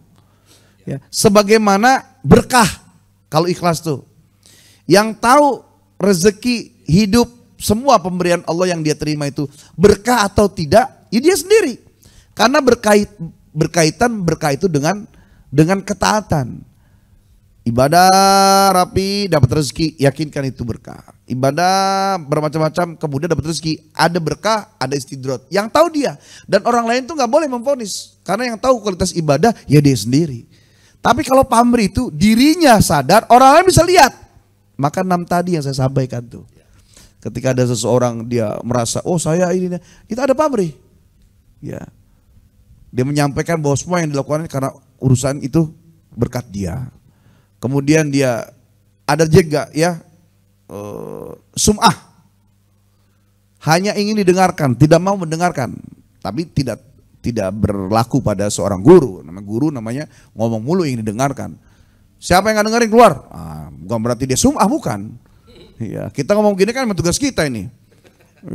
Ya, sebagaimana berkah kalau ikhlas tuh. Yang tahu rezeki hidup semua pemberian Allah yang dia terima itu berkah atau tidak, ya dia sendiri. Karena berkaitan berkah itu dengan ketaatan. Ibadah rapi dapat rezeki, yakinkan itu berkah. Ibadah bermacam-macam kemudian dapat rezeki, ada berkah, ada istidrot. Yang tahu dia, dan orang lain tuh nggak boleh memvonis. Karena yang tahu kualitas ibadah ya dia sendiri. Tapi kalau pamrih itu dirinya sadar, orang lain bisa lihat. Maka 6 tadi yang saya sampaikan tuh. Ketika ada seseorang dia merasa, oh saya ini, itu ada pamrih. Ya, dia menyampaikan bahwa semua yang dilakukan karena urusan itu berkat dia. Kemudian dia ada juga ya sum'ah, hanya ingin didengarkan, tidak mau mendengarkan, tapi tidak berlaku pada seorang guru. Guru namanya ngomong mulu ingin didengarkan. Siapa yang nggak dengerin keluar? Bukan berarti dia sum'ah, bukan. Ya, kita ngomong gini kan tugas kita ini.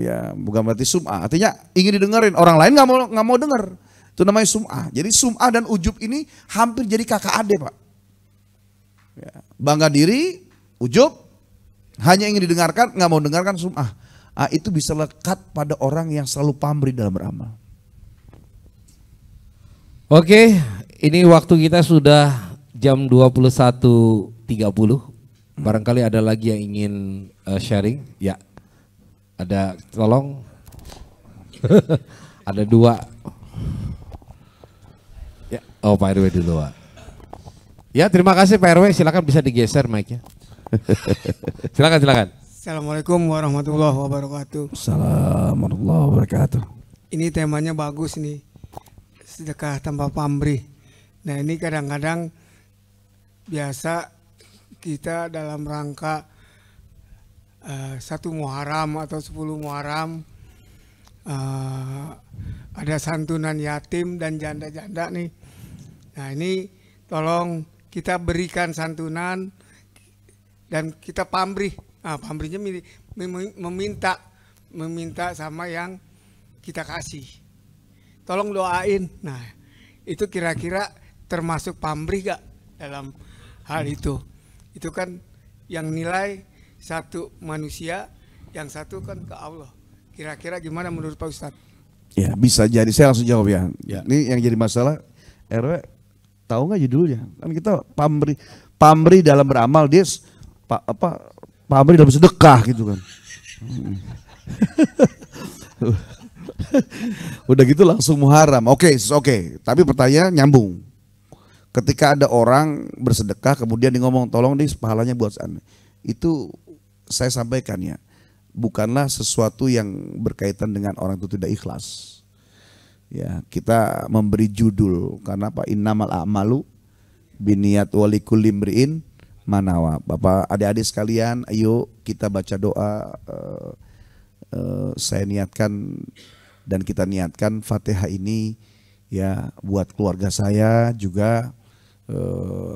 Ya, bukan berarti sum'ah. Artinya ingin didengerin, orang lain nggak mau denger. Itu namanya sum'ah. Jadi sum'ah dan ujub ini hampir jadi kakak ade, Pak. Ya, bangga diri, ujub, hanya ingin didengarkan, nggak mau dengarkan, sum'ah. Itu bisa lekat pada orang yang selalu pamrih dalam beramal. Oke, ini waktu kita sudah jam 21.30. Barangkali ada lagi yang ingin sharing? Ya, ada, tolong. Ada 2. Ya, oh Pak RW dulu, Pak. Ya, terima kasih Pak RW, silakan bisa digeser mic-nya. Silakan. Assalamualaikum warahmatullahi wabarakatuh. Assalamualaikum warahmatullahi wabarakatuh. Ini temanya bagus nih, sedekah tanpa pamrih. Nah ini kadang-kadang biasa kita dalam rangka 1 Muharram atau 10 Muharram ada santunan yatim dan janda-janda nih. Nah ini tolong kita berikan santunan dan kita pamrih. Pamrihnya meminta sama yang kita kasih. Tolong doain. Nah, itu kira-kira termasuk pamrih gak dalam hal itu? Itu kan yang nilai satu manusia, yang satu kan ke Allah. Kira-kira gimana menurut Pak Ustadz? Ya, bisa jadi. Saya langsung jawab ya. Ini yang jadi masalah RW. Tahu nggak judulnya? Kan kita pamrih dalam beramal, dia pamrih dalam sedekah gitu kan. Udah gitu langsung Muharram. Oke. Tapi pertanyaan nyambung. Ketika ada orang bersedekah kemudian dia ngomong tolong deh pahalanya buat sana. Itu saya sampaikan ya, bukanlah sesuatu yang berkaitan dengan orang itu tidak ikhlas. Ya, kita memberi judul karena apa? Innamal a'malu binniyat wa likulli imri'in manawa. Bapak, adik-adik sekalian, ayo kita baca doa. Saya niatkan dan kita niatkan Fatihah ini ya buat keluarga saya juga,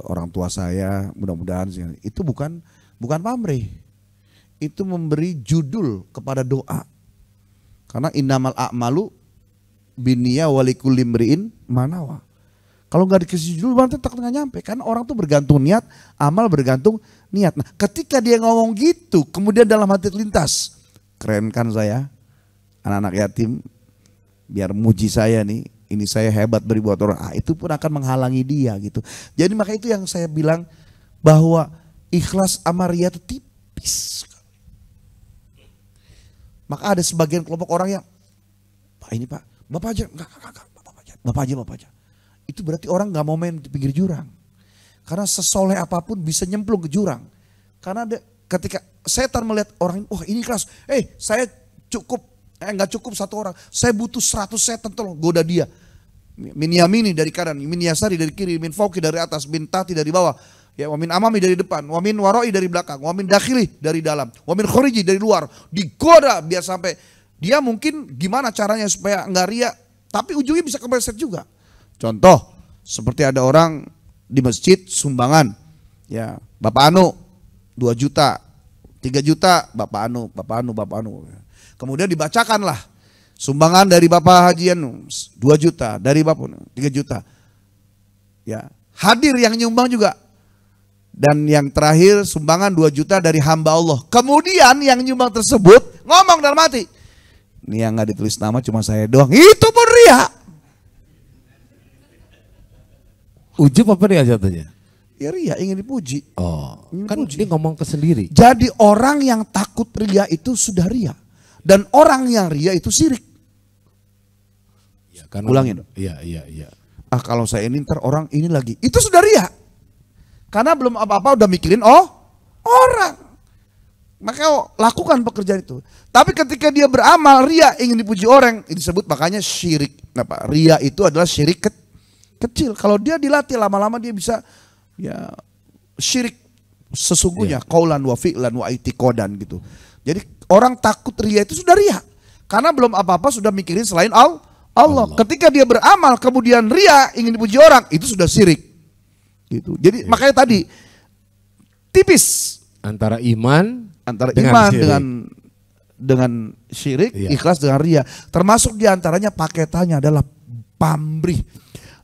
orang tua saya, mudah-mudahan itu bukan pamrih. Itu memberi judul kepada doa. Karena innamal a'malu binniyat wa likulli imri'in manawa. Kalau nggak dikasih judul berarti tak nggak nyampe. Karena orang tuh bergantung niat, amal bergantung niat. Nah, ketika dia ngomong gitu, kemudian dalam hati terlintas, keren kan saya, anak-anak yatim, biar muji saya nih, ini saya hebat beri buat orang. Itu pun akan menghalangi dia gitu. Jadi maka itu yang saya bilang bahwa ikhlas sama riya itu tipis. Maka ada sebagian kelompok orang yang, Pak ini Pak, Bapak aja, enggak, Bapak aja. Itu berarti orang nggak mau main di pinggir jurang. Karena sesoleh apapun bisa nyemplung ke jurang. Karena ketika setan melihat orang, wah ini keras, saya cukup Nggak cukup satu orang. Saya butuh 100 setan, tolong goda dia. Min yamini dari kanan, min yasari dari kiri, min fauqi dari atas, min tati dari bawah. Ya, wa min amami dari depan, wa min waroi dari belakang, wa min dakhili dari dalam, wa min khoriji dari luar. Digoda biar sampai dia mungkin gimana caranya supaya nggak riya, tapi ujungnya bisa kepleset juga. Contoh, seperti ada orang di masjid sumbangan, ya Bapak Anu 2 juta, 3 juta, Bapak Anu. Kemudian dibacakanlah sumbangan dari Bapak Haji Anu 2 juta, dari Bapak 3 juta. Ya, hadir yang nyumbang juga. Dan yang terakhir sumbangan 2 juta dari hamba Allah. Kemudian yang nyumbang tersebut ngomong dalam hati, ini yang nggak ditulis nama cuma saya doang. Itu pun riya. Ujub apa dia jatuhnya? Ya riya, ingin dipuji. Oh, Ingin kan dipuji. dia ngomong ke sendiri. Jadi orang yang takut riya itu sudah riya. Dan orang yang riya itu syirik. Ya, kan Ulangin. Iya. Ah kalau saya ini ntar orang ini lagi. Itu sudah riya. Karena belum apa-apa udah mikirin orang. Maka lakukan pekerjaan itu. Tapi ketika dia beramal riya ingin dipuji orang, ini disebut makanya syirik. Kenapa? Riya itu adalah syirik kecil. Kalau dia dilatih lama-lama dia bisa ya syirik sesungguhnya qaulan wa fi'lan wa i'tiqadan gitu. Jadi orang takut riya itu sudah riya. Karena belum apa-apa sudah mikirin selain Allah. Ketika dia beramal kemudian riya ingin dipuji orang, itu sudah syirik. Gitu. Jadi makanya tadi tipis Antara iman dengan syirik, ikhlas dengan riya. Termasuk diantaranya paketannya adalah pamrih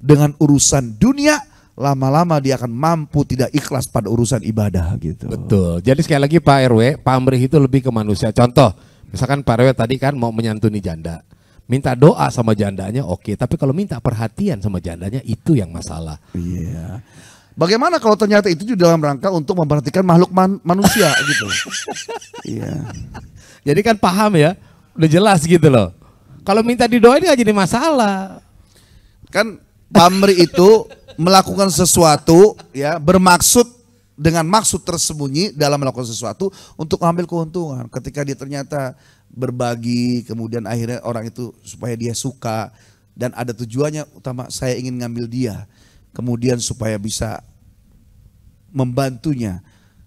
dengan urusan dunia, lama-lama dia akan mampu tidak ikhlas pada urusan ibadah gitu. Betul. Jadi sekali lagi Pak RW, pamrih itu lebih ke manusia. Contoh, misalkan Pak RW tadi kan mau menyantuni janda. Minta doa sama jandanya oke, tapi kalau minta perhatian sama jandanya itu yang masalah. Iya. Bagaimana kalau ternyata itu juga dalam rangka untuk memperhatikan makhluk manusia gitu. Iya. Jadi kan paham ya, udah jelas gitu loh. Kalau minta didoain nggak jadi masalah. Kan pamrih itu melakukan sesuatu ya bermaksud dengan maksud tersembunyi dalam melakukan sesuatu untuk mengambil keuntungan. Ketika dia ternyata berbagi, kemudian akhirnya orang itu supaya dia suka dan ada tujuannya utama, saya ingin ngambil dia. Kemudian supaya bisa membantunya,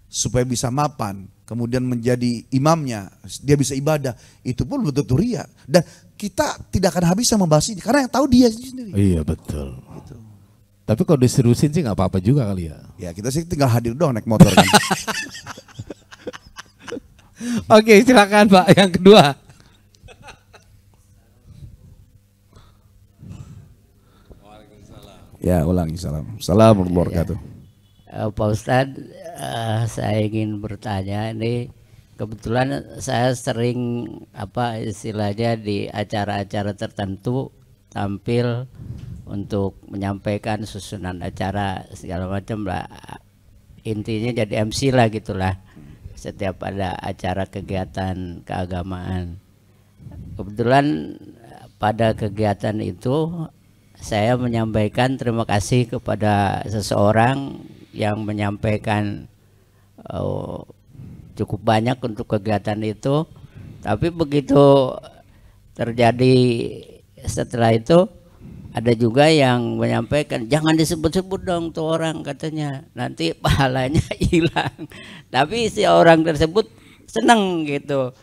supaya bisa mapan, kemudian menjadi imamnya, dia bisa ibadah, itu pun betul-betul riya. Dan kita tidak akan habis membahas ini, karena yang tahu dia sendiri. Iya betul. Gitu. Tapi kalau diserusin sih nggak apa-apa juga kali ya. Ya kita sih tinggal hadir doang naik motor kan. Oke silakan Pak, yang kedua. Ya ulangi salam. Assalamualaikum warahmatullahi wabarakatuh. Pak Ustadz, saya ingin bertanya ini kebetulan saya sering istilahnya di acara-acara tertentu tampil untuk menyampaikan susunan acara segala macam lah. Intinya jadi MC lah gitulah. Setiap ada acara kegiatan keagamaan. Kebetulan pada kegiatan itu saya menyampaikan terima kasih kepada seseorang yang menyampaikan cukup banyak untuk kegiatan itu, tapi begitu terjadi setelah itu ada juga yang menyampaikan jangan disebut-sebut dong tuh orang, katanya nanti pahalanya hilang. Tapi si orang tersebut seneng gitu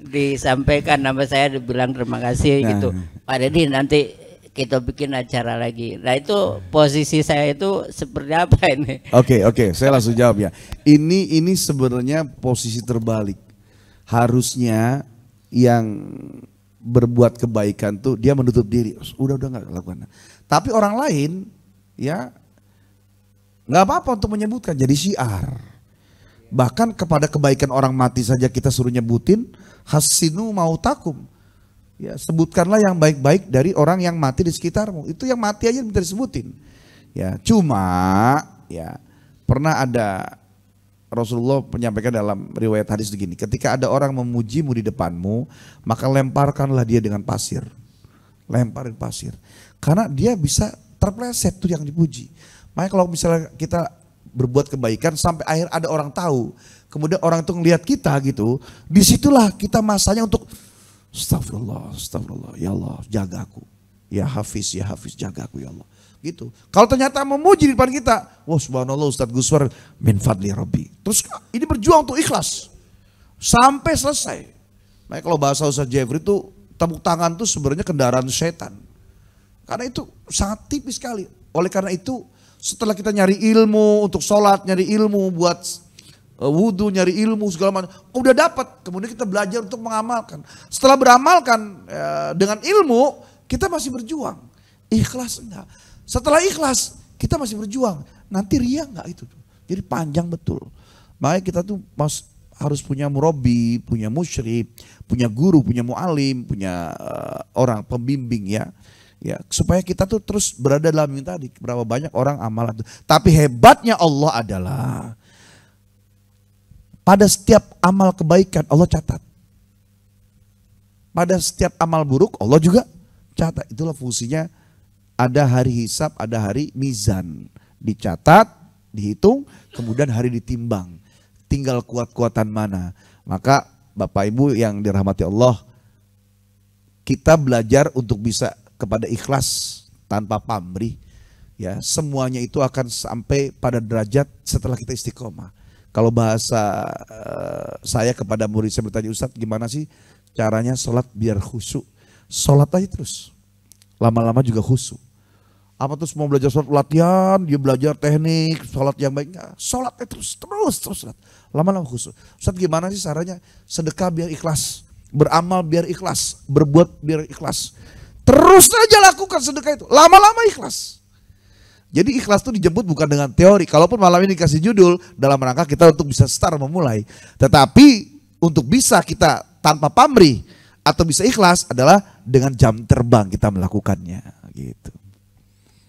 disampaikan nama saya, dibilang terima kasih gitu. Pak Deddy nanti kita bikin acara lagi. Nah itu posisi saya itu seperti apa ini? Oke, saya langsung jawab ya. Ini sebenarnya posisi terbalik. Harusnya yang berbuat kebaikan tuh dia menutup diri. Udah nggak lakukan. Tapi orang lain ya nggak apa-apa untuk menyebutkan, jadi syiar. Bahkan kepada kebaikan orang mati saja kita suruh nyebutin, hasinu mautakum. Ya, sebutkanlah yang baik-baik dari orang yang mati di sekitarmu. Itu yang mati aja minta disebutin. Ya, cuma ya pernah ada Rasulullah menyampaikan dalam riwayat hadis begini, ketika ada orang memujimu di depanmu, maka lemparkanlah dia dengan pasir. Lemparin pasir. Karena dia bisa terpleset tuh yang dipuji. Makanya kalau misalnya kita berbuat kebaikan sampai akhir ada orang tahu, kemudian orang itu ngelihat kita gitu, disitulah kita masanya untuk Astagfirullah, astagfirullah. Ya Allah, jaga aku. Ya Hafiz, jaga aku ya Allah. Gitu. Kalau ternyata memuji di depan kita, wah subhanallah Ustadz Guswar min fadli Rabbi. Terus ini berjuang untuk ikhlas sampai selesai. Nah, kalau bahasa Ustadz Jeffrey itu tepuk tangan itu sebenarnya kendaraan setan. Karena itu sangat tipis sekali. Oleh karena itu setelah kita nyari ilmu untuk sholat, nyari ilmu buat wudhu, nyari ilmu segala macam, udah dapat. Kemudian kita belajar untuk mengamalkan. Setelah beramalkan dengan ilmu, kita masih berjuang. Ikhlas enggak. Setelah ikhlas, kita masih berjuang. Nanti ria enggak itu. Jadi panjang betul. Makanya kita tuh harus punya murabi, punya musyrik, punya guru, punya mualim, punya orang pembimbing ya. Ya, supaya kita tuh terus berada dalam yang tadi. Berapa banyak orang amalan itu. Tapi hebatnya Allah adalah pada setiap amal kebaikan Allah catat. Pada setiap amal buruk Allah juga catat. Itulah fungsinya ada hari hisab, ada hari mizan. Dicatat, dihitung, kemudian hari ditimbang. Tinggal kuat-kuatan mana. Maka Bapak Ibu yang dirahmati Allah, kita belajar untuk bisa kepada ikhlas tanpa pamrih. Ya, semuanya itu akan sampai pada derajat setelah kita istiqomah. Kalau bahasa saya kepada murid saya bertanya, Ustadz gimana sih caranya sholat biar khusyuk? Sholat aja terus, lama-lama juga khusyuk. Apa terus mau belajar sholat latihan, dia belajar teknik sholat yang baik? Enggak, sholat terus sholat. Lama-lama khusyuk. Ustadz gimana sih caranya? Sedekah biar ikhlas, beramal biar ikhlas, berbuat biar ikhlas. Terus saja lakukan sedekah itu, lama-lama ikhlas. Jadi ikhlas itu dijemput bukan dengan teori. Kalaupun malam ini dikasih judul dalam rangka kita untuk bisa start memulai. Tetapi untuk bisa kita tanpa pamrih atau bisa ikhlas adalah dengan jam terbang kita melakukannya. Gitu.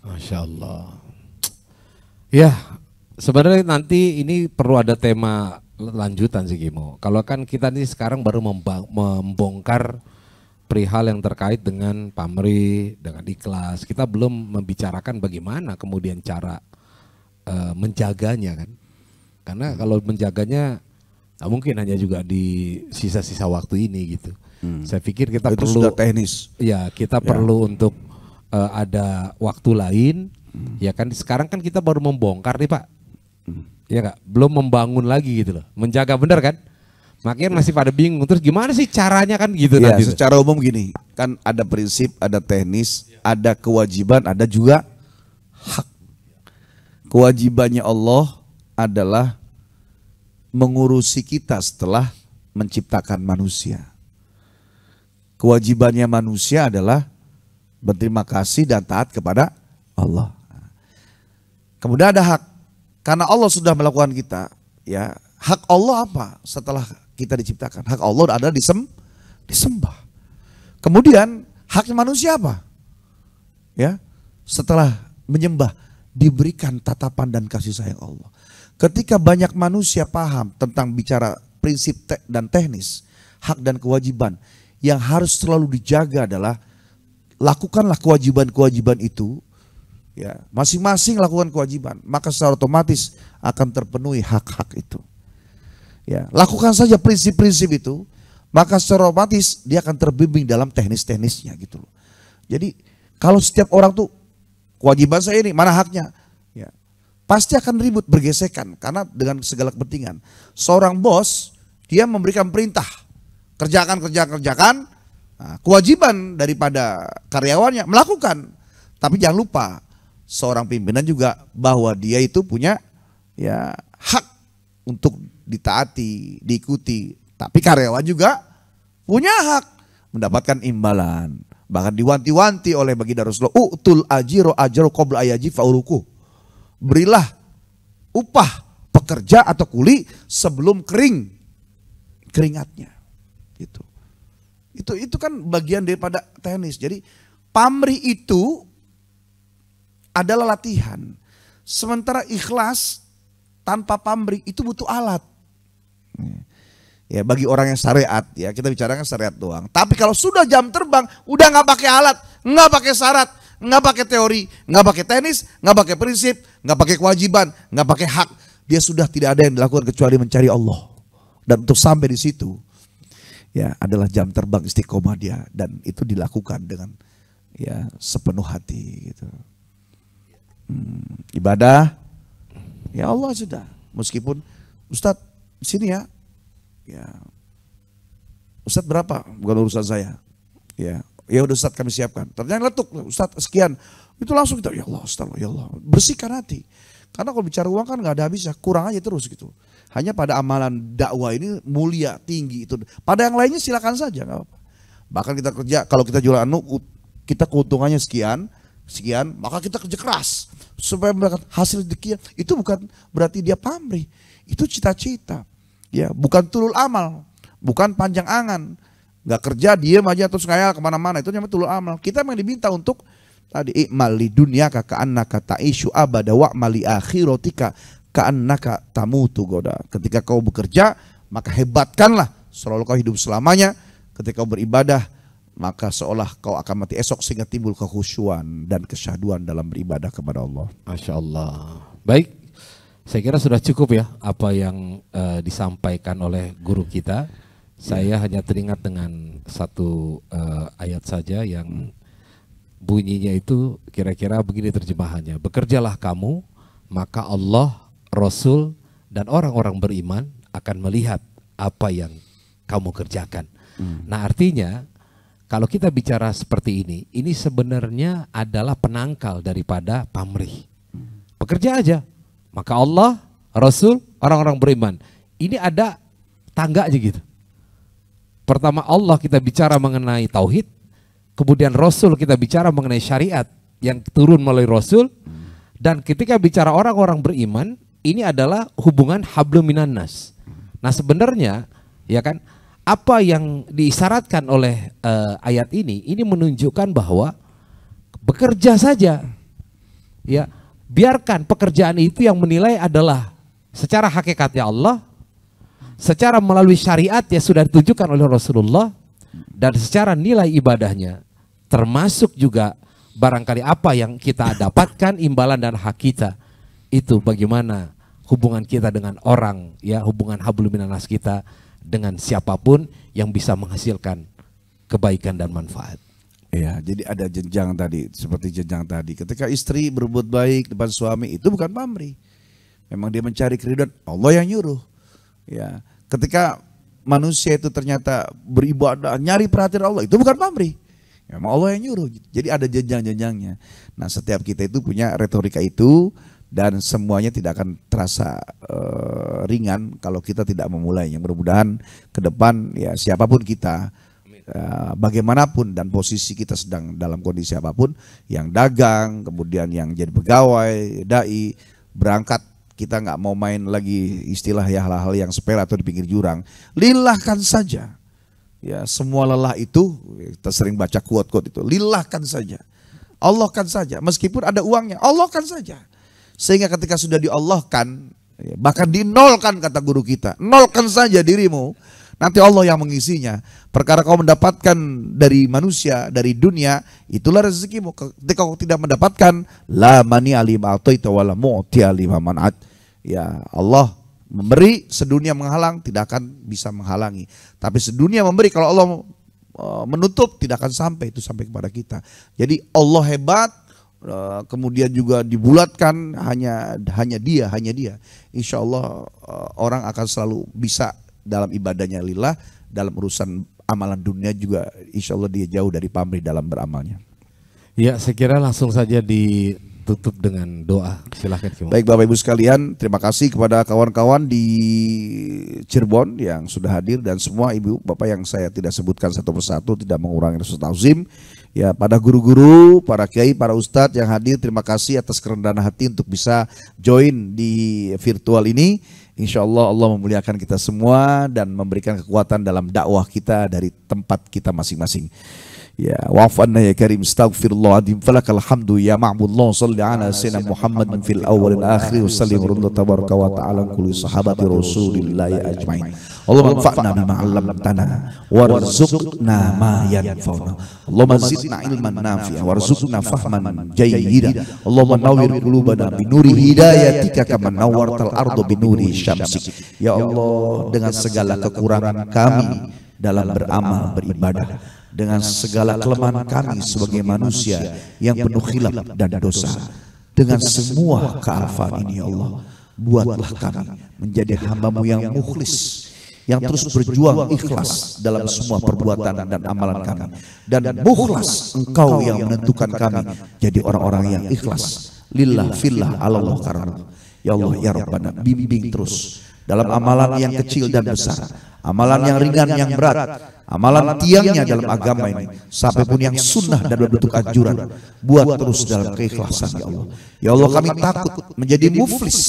Masya Allah. Ya, sebenarnya nanti ini perlu ada tema lanjutan sih Gimo. Kalau kan kita ini sekarang baru membongkar perihal yang terkait dengan pamrih, dengan ikhlas. Kita belum membicarakan bagaimana kemudian cara menjaganya kan. Karena kalau menjaganya tak mungkin hanya juga di sisa-sisa waktu ini gitu. Saya pikir kita itu perlu sudah teknis. Ya, kita perlu untuk ada waktu lain. Ya kan sekarang kan kita baru membongkar nih Pak. Ya Kak, belum membangun lagi gitu loh. Menjaga benar kan? Makanya masih pada bingung, terus gimana sih caranya kan gitu Ya, nanti. secara umum gini, kan ada prinsip, ada teknis, ada kewajiban, ada juga hak. Kewajibannya Allah adalah mengurusi kita setelah menciptakan manusia. Kewajibannya manusia adalah berterima kasih dan taat kepada Allah. Kemudian ada hak, karena Allah sudah melakukan kita, ya hak Allah apa setelah kita diciptakan? Hak Allah adalah disembah. Kemudian haknya manusia apa? Ya, setelah menyembah diberikan tatapan dan kasih sayang Allah. Ketika banyak manusia paham tentang bicara prinsip dan teknis, hak dan kewajiban, yang harus selalu dijaga adalah lakukanlah kewajiban-kewajiban itu. Ya, masing-masing lakukan kewajiban, maka secara otomatis akan terpenuhi hak-hak itu. Ya, lakukan saja prinsip-prinsip itu, maka secara otomatis dia akan terbimbing dalam teknis-teknisnya gitu loh. Jadi kalau setiap orang tuh kewajiban saya ini, mana haknya? Ya, pasti akan ribut, bergesekan karena dengan segala kepentingan. Seorang bos dia memberikan perintah, kerjakan. Nah, kewajiban daripada karyawannya melakukan, tapi jangan lupa seorang pimpinan juga bahwa dia itu punya ya hak untuk ditaati, diikuti. Tapi karyawan juga punya hak mendapatkan imbalan. Bahkan diwanti-wanti oleh baginda Rasulullah, utul ajiro ajro qabla ayaji fauruku. Berilah upah pekerja atau kuli sebelum keringatnya. Gitu. Itu kan bagian daripada teknis. Jadi pamrih itu adalah latihan. Sementara ikhlas tanpa pamrih itu butuh alat. Ya, bagi orang yang syariat, ya kita bicarakan syariat doang. Tapi kalau sudah jam terbang, udah nggak pakai alat, nggak pakai syarat, nggak pakai teori, nggak pakai teknis, nggak pakai prinsip, nggak pakai kewajiban, nggak pakai hak. Dia sudah tidak ada yang dilakukan kecuali mencari Allah. Dan untuk sampai di situ, ya adalah jam terbang istiqomah dia, dan itu dilakukan dengan ya sepenuh hati gitu. Ibadah ya Allah sudah, meskipun Ustadz sini ya Ustadz berapa, bukan urusan saya, ya udah Ustadz kami siapkan. Ternyata letuk Ustadz sekian, itu langsung kita ya Allah Ustadz, ya Allah, bersihkan hati. Karena kalau bicara uang kan nggak ada habisnya, kurang aja terus gitu. Hanya pada amalan dakwah ini mulia tinggi itu. Pada yang lainnya silakan saja, nggak apa-apa. Bahkan kita kerja, kalau kita jual kita keuntungannya sekian, maka kita kerja keras supaya mendapatkan hasil sekian. Itu bukan berarti dia pamrih, itu cita-cita, ya bukan tulul amal, bukan panjang angan, nggak kerja diem aja terus ngayal kemana-mana, itu namanya tulul amal. Kita memang diminta untuk tadi i'mal li dunyaka ka'annaka ta'ishu abada wa'mal li akhiratika ka'annaka tamutu goda. Ketika kau bekerja maka hebatkanlah seolah kau hidup selamanya. Ketika kau beribadah maka seolah kau akan mati esok, sehingga timbul kekhusyuan dan kesyahduan dalam beribadah kepada Allah. Masya Allah. Baik, saya kira sudah cukup ya apa yang disampaikan oleh guru kita. Saya hanya teringat dengan satu ayat saja yang bunyinya itu kira-kira begini terjemahannya. Bekerjalah kamu, maka Allah, Rasul, dan orang-orang beriman akan melihat apa yang kamu kerjakan. Nah artinya kalau kita bicara seperti ini sebenarnya adalah penangkal daripada pamrih. Bekerja aja, maka Allah, Rasul, orang-orang beriman. Ini ada tangga aja gitu. Pertama Allah kita bicara mengenai tauhid, kemudian Rasul kita bicara mengenai syariat yang turun melalui Rasul, dan ketika bicara orang-orang beriman, ini adalah hubungan hablum minan nas. Nah sebenarnya ya kan, apa yang diisyaratkan oleh ayat ini menunjukkan bahwa bekerja saja, ya biarkan pekerjaan itu yang menilai adalah secara hakikatnya Allah, secara melalui syariat yang sudah ditujukan oleh Rasulullah, dan secara nilai ibadahnya, termasuk juga barangkali apa yang kita dapatkan imbalan dan hak kita, itu bagaimana hubungan kita dengan orang, ya hubungan hablum minan nas kita dengan siapapun yang bisa menghasilkan kebaikan dan manfaat. Ya, jadi ada jenjang tadi, seperti jenjang tadi. Ketika istri berbuat baik depan suami, itu bukan pamrih. Memang dia mencari keridhaan, Allah yang nyuruh. Ya, ketika manusia itu ternyata beribadah, nyari perhatian Allah, itu bukan pamrih. Memang Allah yang nyuruh. Jadi ada jenjang-jenjangnya. Nah, setiap kita itu punya retorika itu, dan semuanya tidak akan terasa ringan kalau kita tidak memulainya. Mudah-mudahan ke depan ya siapapun kita, bagaimanapun dan posisi kita sedang dalam kondisi apapun, yang dagang, kemudian yang jadi pegawai, dai, berangkat, kita nggak mau main lagi istilah ya hal-hal yang sepele atau di pinggir jurang. Lilahkan saja. Ya, semua lelah itu, kita sering baca quote-quote itu, lilahkan saja. Allahkan saja, meskipun ada uangnya, Allahkan saja. Sehingga ketika sudah diallahkan, bahkan dinolkan kata guru kita, nolkan saja dirimu, nanti Allah yang mengisinya. Perkara kau mendapatkan dari manusia, dari dunia, itulah rezekimu. Ketika kau tidak mendapatkan, la mani alim a'taita wa la mu'ti alima man'at. Ya, Allah memberi, sedunia menghalang, tidak akan bisa menghalangi. Tapi sedunia memberi, kalau Allah menutup, tidak akan sampai itu sampai kepada kita. Jadi Allah hebat, kemudian juga dibulatkan hanya dia. Insya Allah orang akan selalu bisa dalam ibadahnya lillah, dalam urusan amalan dunia juga insya Allah dia jauh dari pamrih dalam beramalnya. Ya, saya kira langsung saja ditutup dengan doa. Silahkan. Baik Bapak Ibu sekalian, terima kasih kepada kawan-kawan di Cirebon yang sudah hadir, dan semua Ibu Bapak yang saya tidak sebutkan satu persatu, tidak mengurangi rasa tauzim. Ya, pada guru-guru, para kiai, para ustadz yang hadir, terima kasih atas kerendahan hati untuk bisa join di virtual ini. Insya Allah Allah memuliakan kita semua dan memberikan kekuatan dalam dakwah kita dari tempat kita masing-masing. Ya, wa'afanna ya karim, astaghfirullahaladzim, falakal hamdu ya ma'budullah, salli ala sayyidina Muhammad fil awal dan akhir, wa sallim warahmatullahi tabaraka wa ta'ala kulli sahabati rasulillahi ajma'in. Allahumma anfa'na bima 'allamtana warzuqna ma yanfa'una. Allahumma zidna ilman nafi'a warzuqna fahman jayyida. Allahumma nawwir qulubana binuri hidayatika kama nawwartal arda binuri syamsik. Ya Allah, dengan segala kekurangan kami, dalam beramal beribadah dengan segala kelemahan kami sebagai manusia yang penuh khilaf dan dosa. Dengan semua kealfaan ini ya Allah, buatlah kami menjadi hamba-Mu yang mukhlis, yang terus berjuang ikhlas dalam semua perbuatan dan amalan kami, dan mukhlas Engkau yang menentukan kami jadi orang-orang yang ikhlas lillah fillah Allah karena ya Allah ya Rabbana, bimbing terus dalam amalan yang kecil dan besar, amalan yang ringan yang berat, amalan tiangnya dalam agama ini, sampai pun yang sunnah dan berbentuk anjuran, buat terus dalam keikhlasan ya Allah. Ya Allah, kami takut menjadi muflis,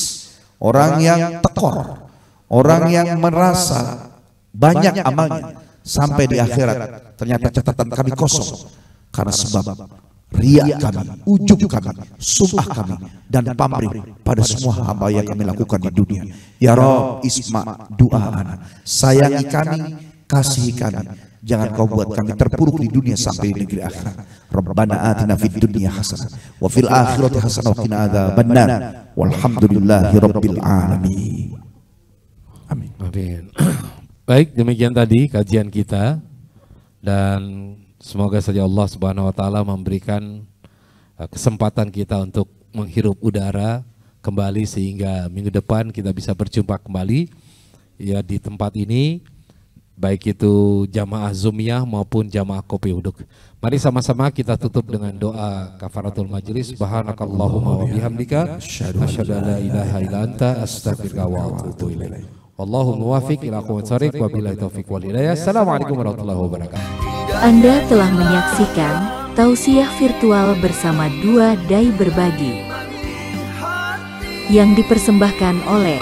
orang yang tekor, orang yang merasa banyak amalnya, sampai di akhirat ternyata catatan kami kosong karena sebab riya kami, ujub kami, sum'ah kami, dan pamrih pada semua hamba yang kami lakukan di dunia. Ya Rabb, isma' du'a'ana, sayangi kami, kasihi kami, jangan Kau buat kami terpuruk di dunia sampai di negeri akhirat. Rabbana atina fid dunya hasanah wa fil akhirati hasanah wa qina adzabannar. Walhamdulillahi rabbil alamin. Amin. Amin. Baik, demikian tadi kajian kita, dan semoga saja Allah Subhanahu wa taala memberikan kesempatan kita untuk menghirup udara kembali sehingga minggu depan kita bisa berjumpa kembali ya di tempat ini, baik itu jamaah Zumiyah maupun jamaah Kopi Uduk. Mari sama-sama kita tutup dengan doa kafaratul majelis. Subhanakallahumma wa bihamdika asyhadu an la ilaha illa anta astaghfiruka wa atubu ilaik. Wallahu muwaffiq ila aqwamit thoriq wa billahi taufiq wal hidayah. Assalamualaikum warahmatullahi wabarakatuh. Anda telah menyaksikan tausiah virtual bersama Dua Dai Berbagi yang dipersembahkan oleh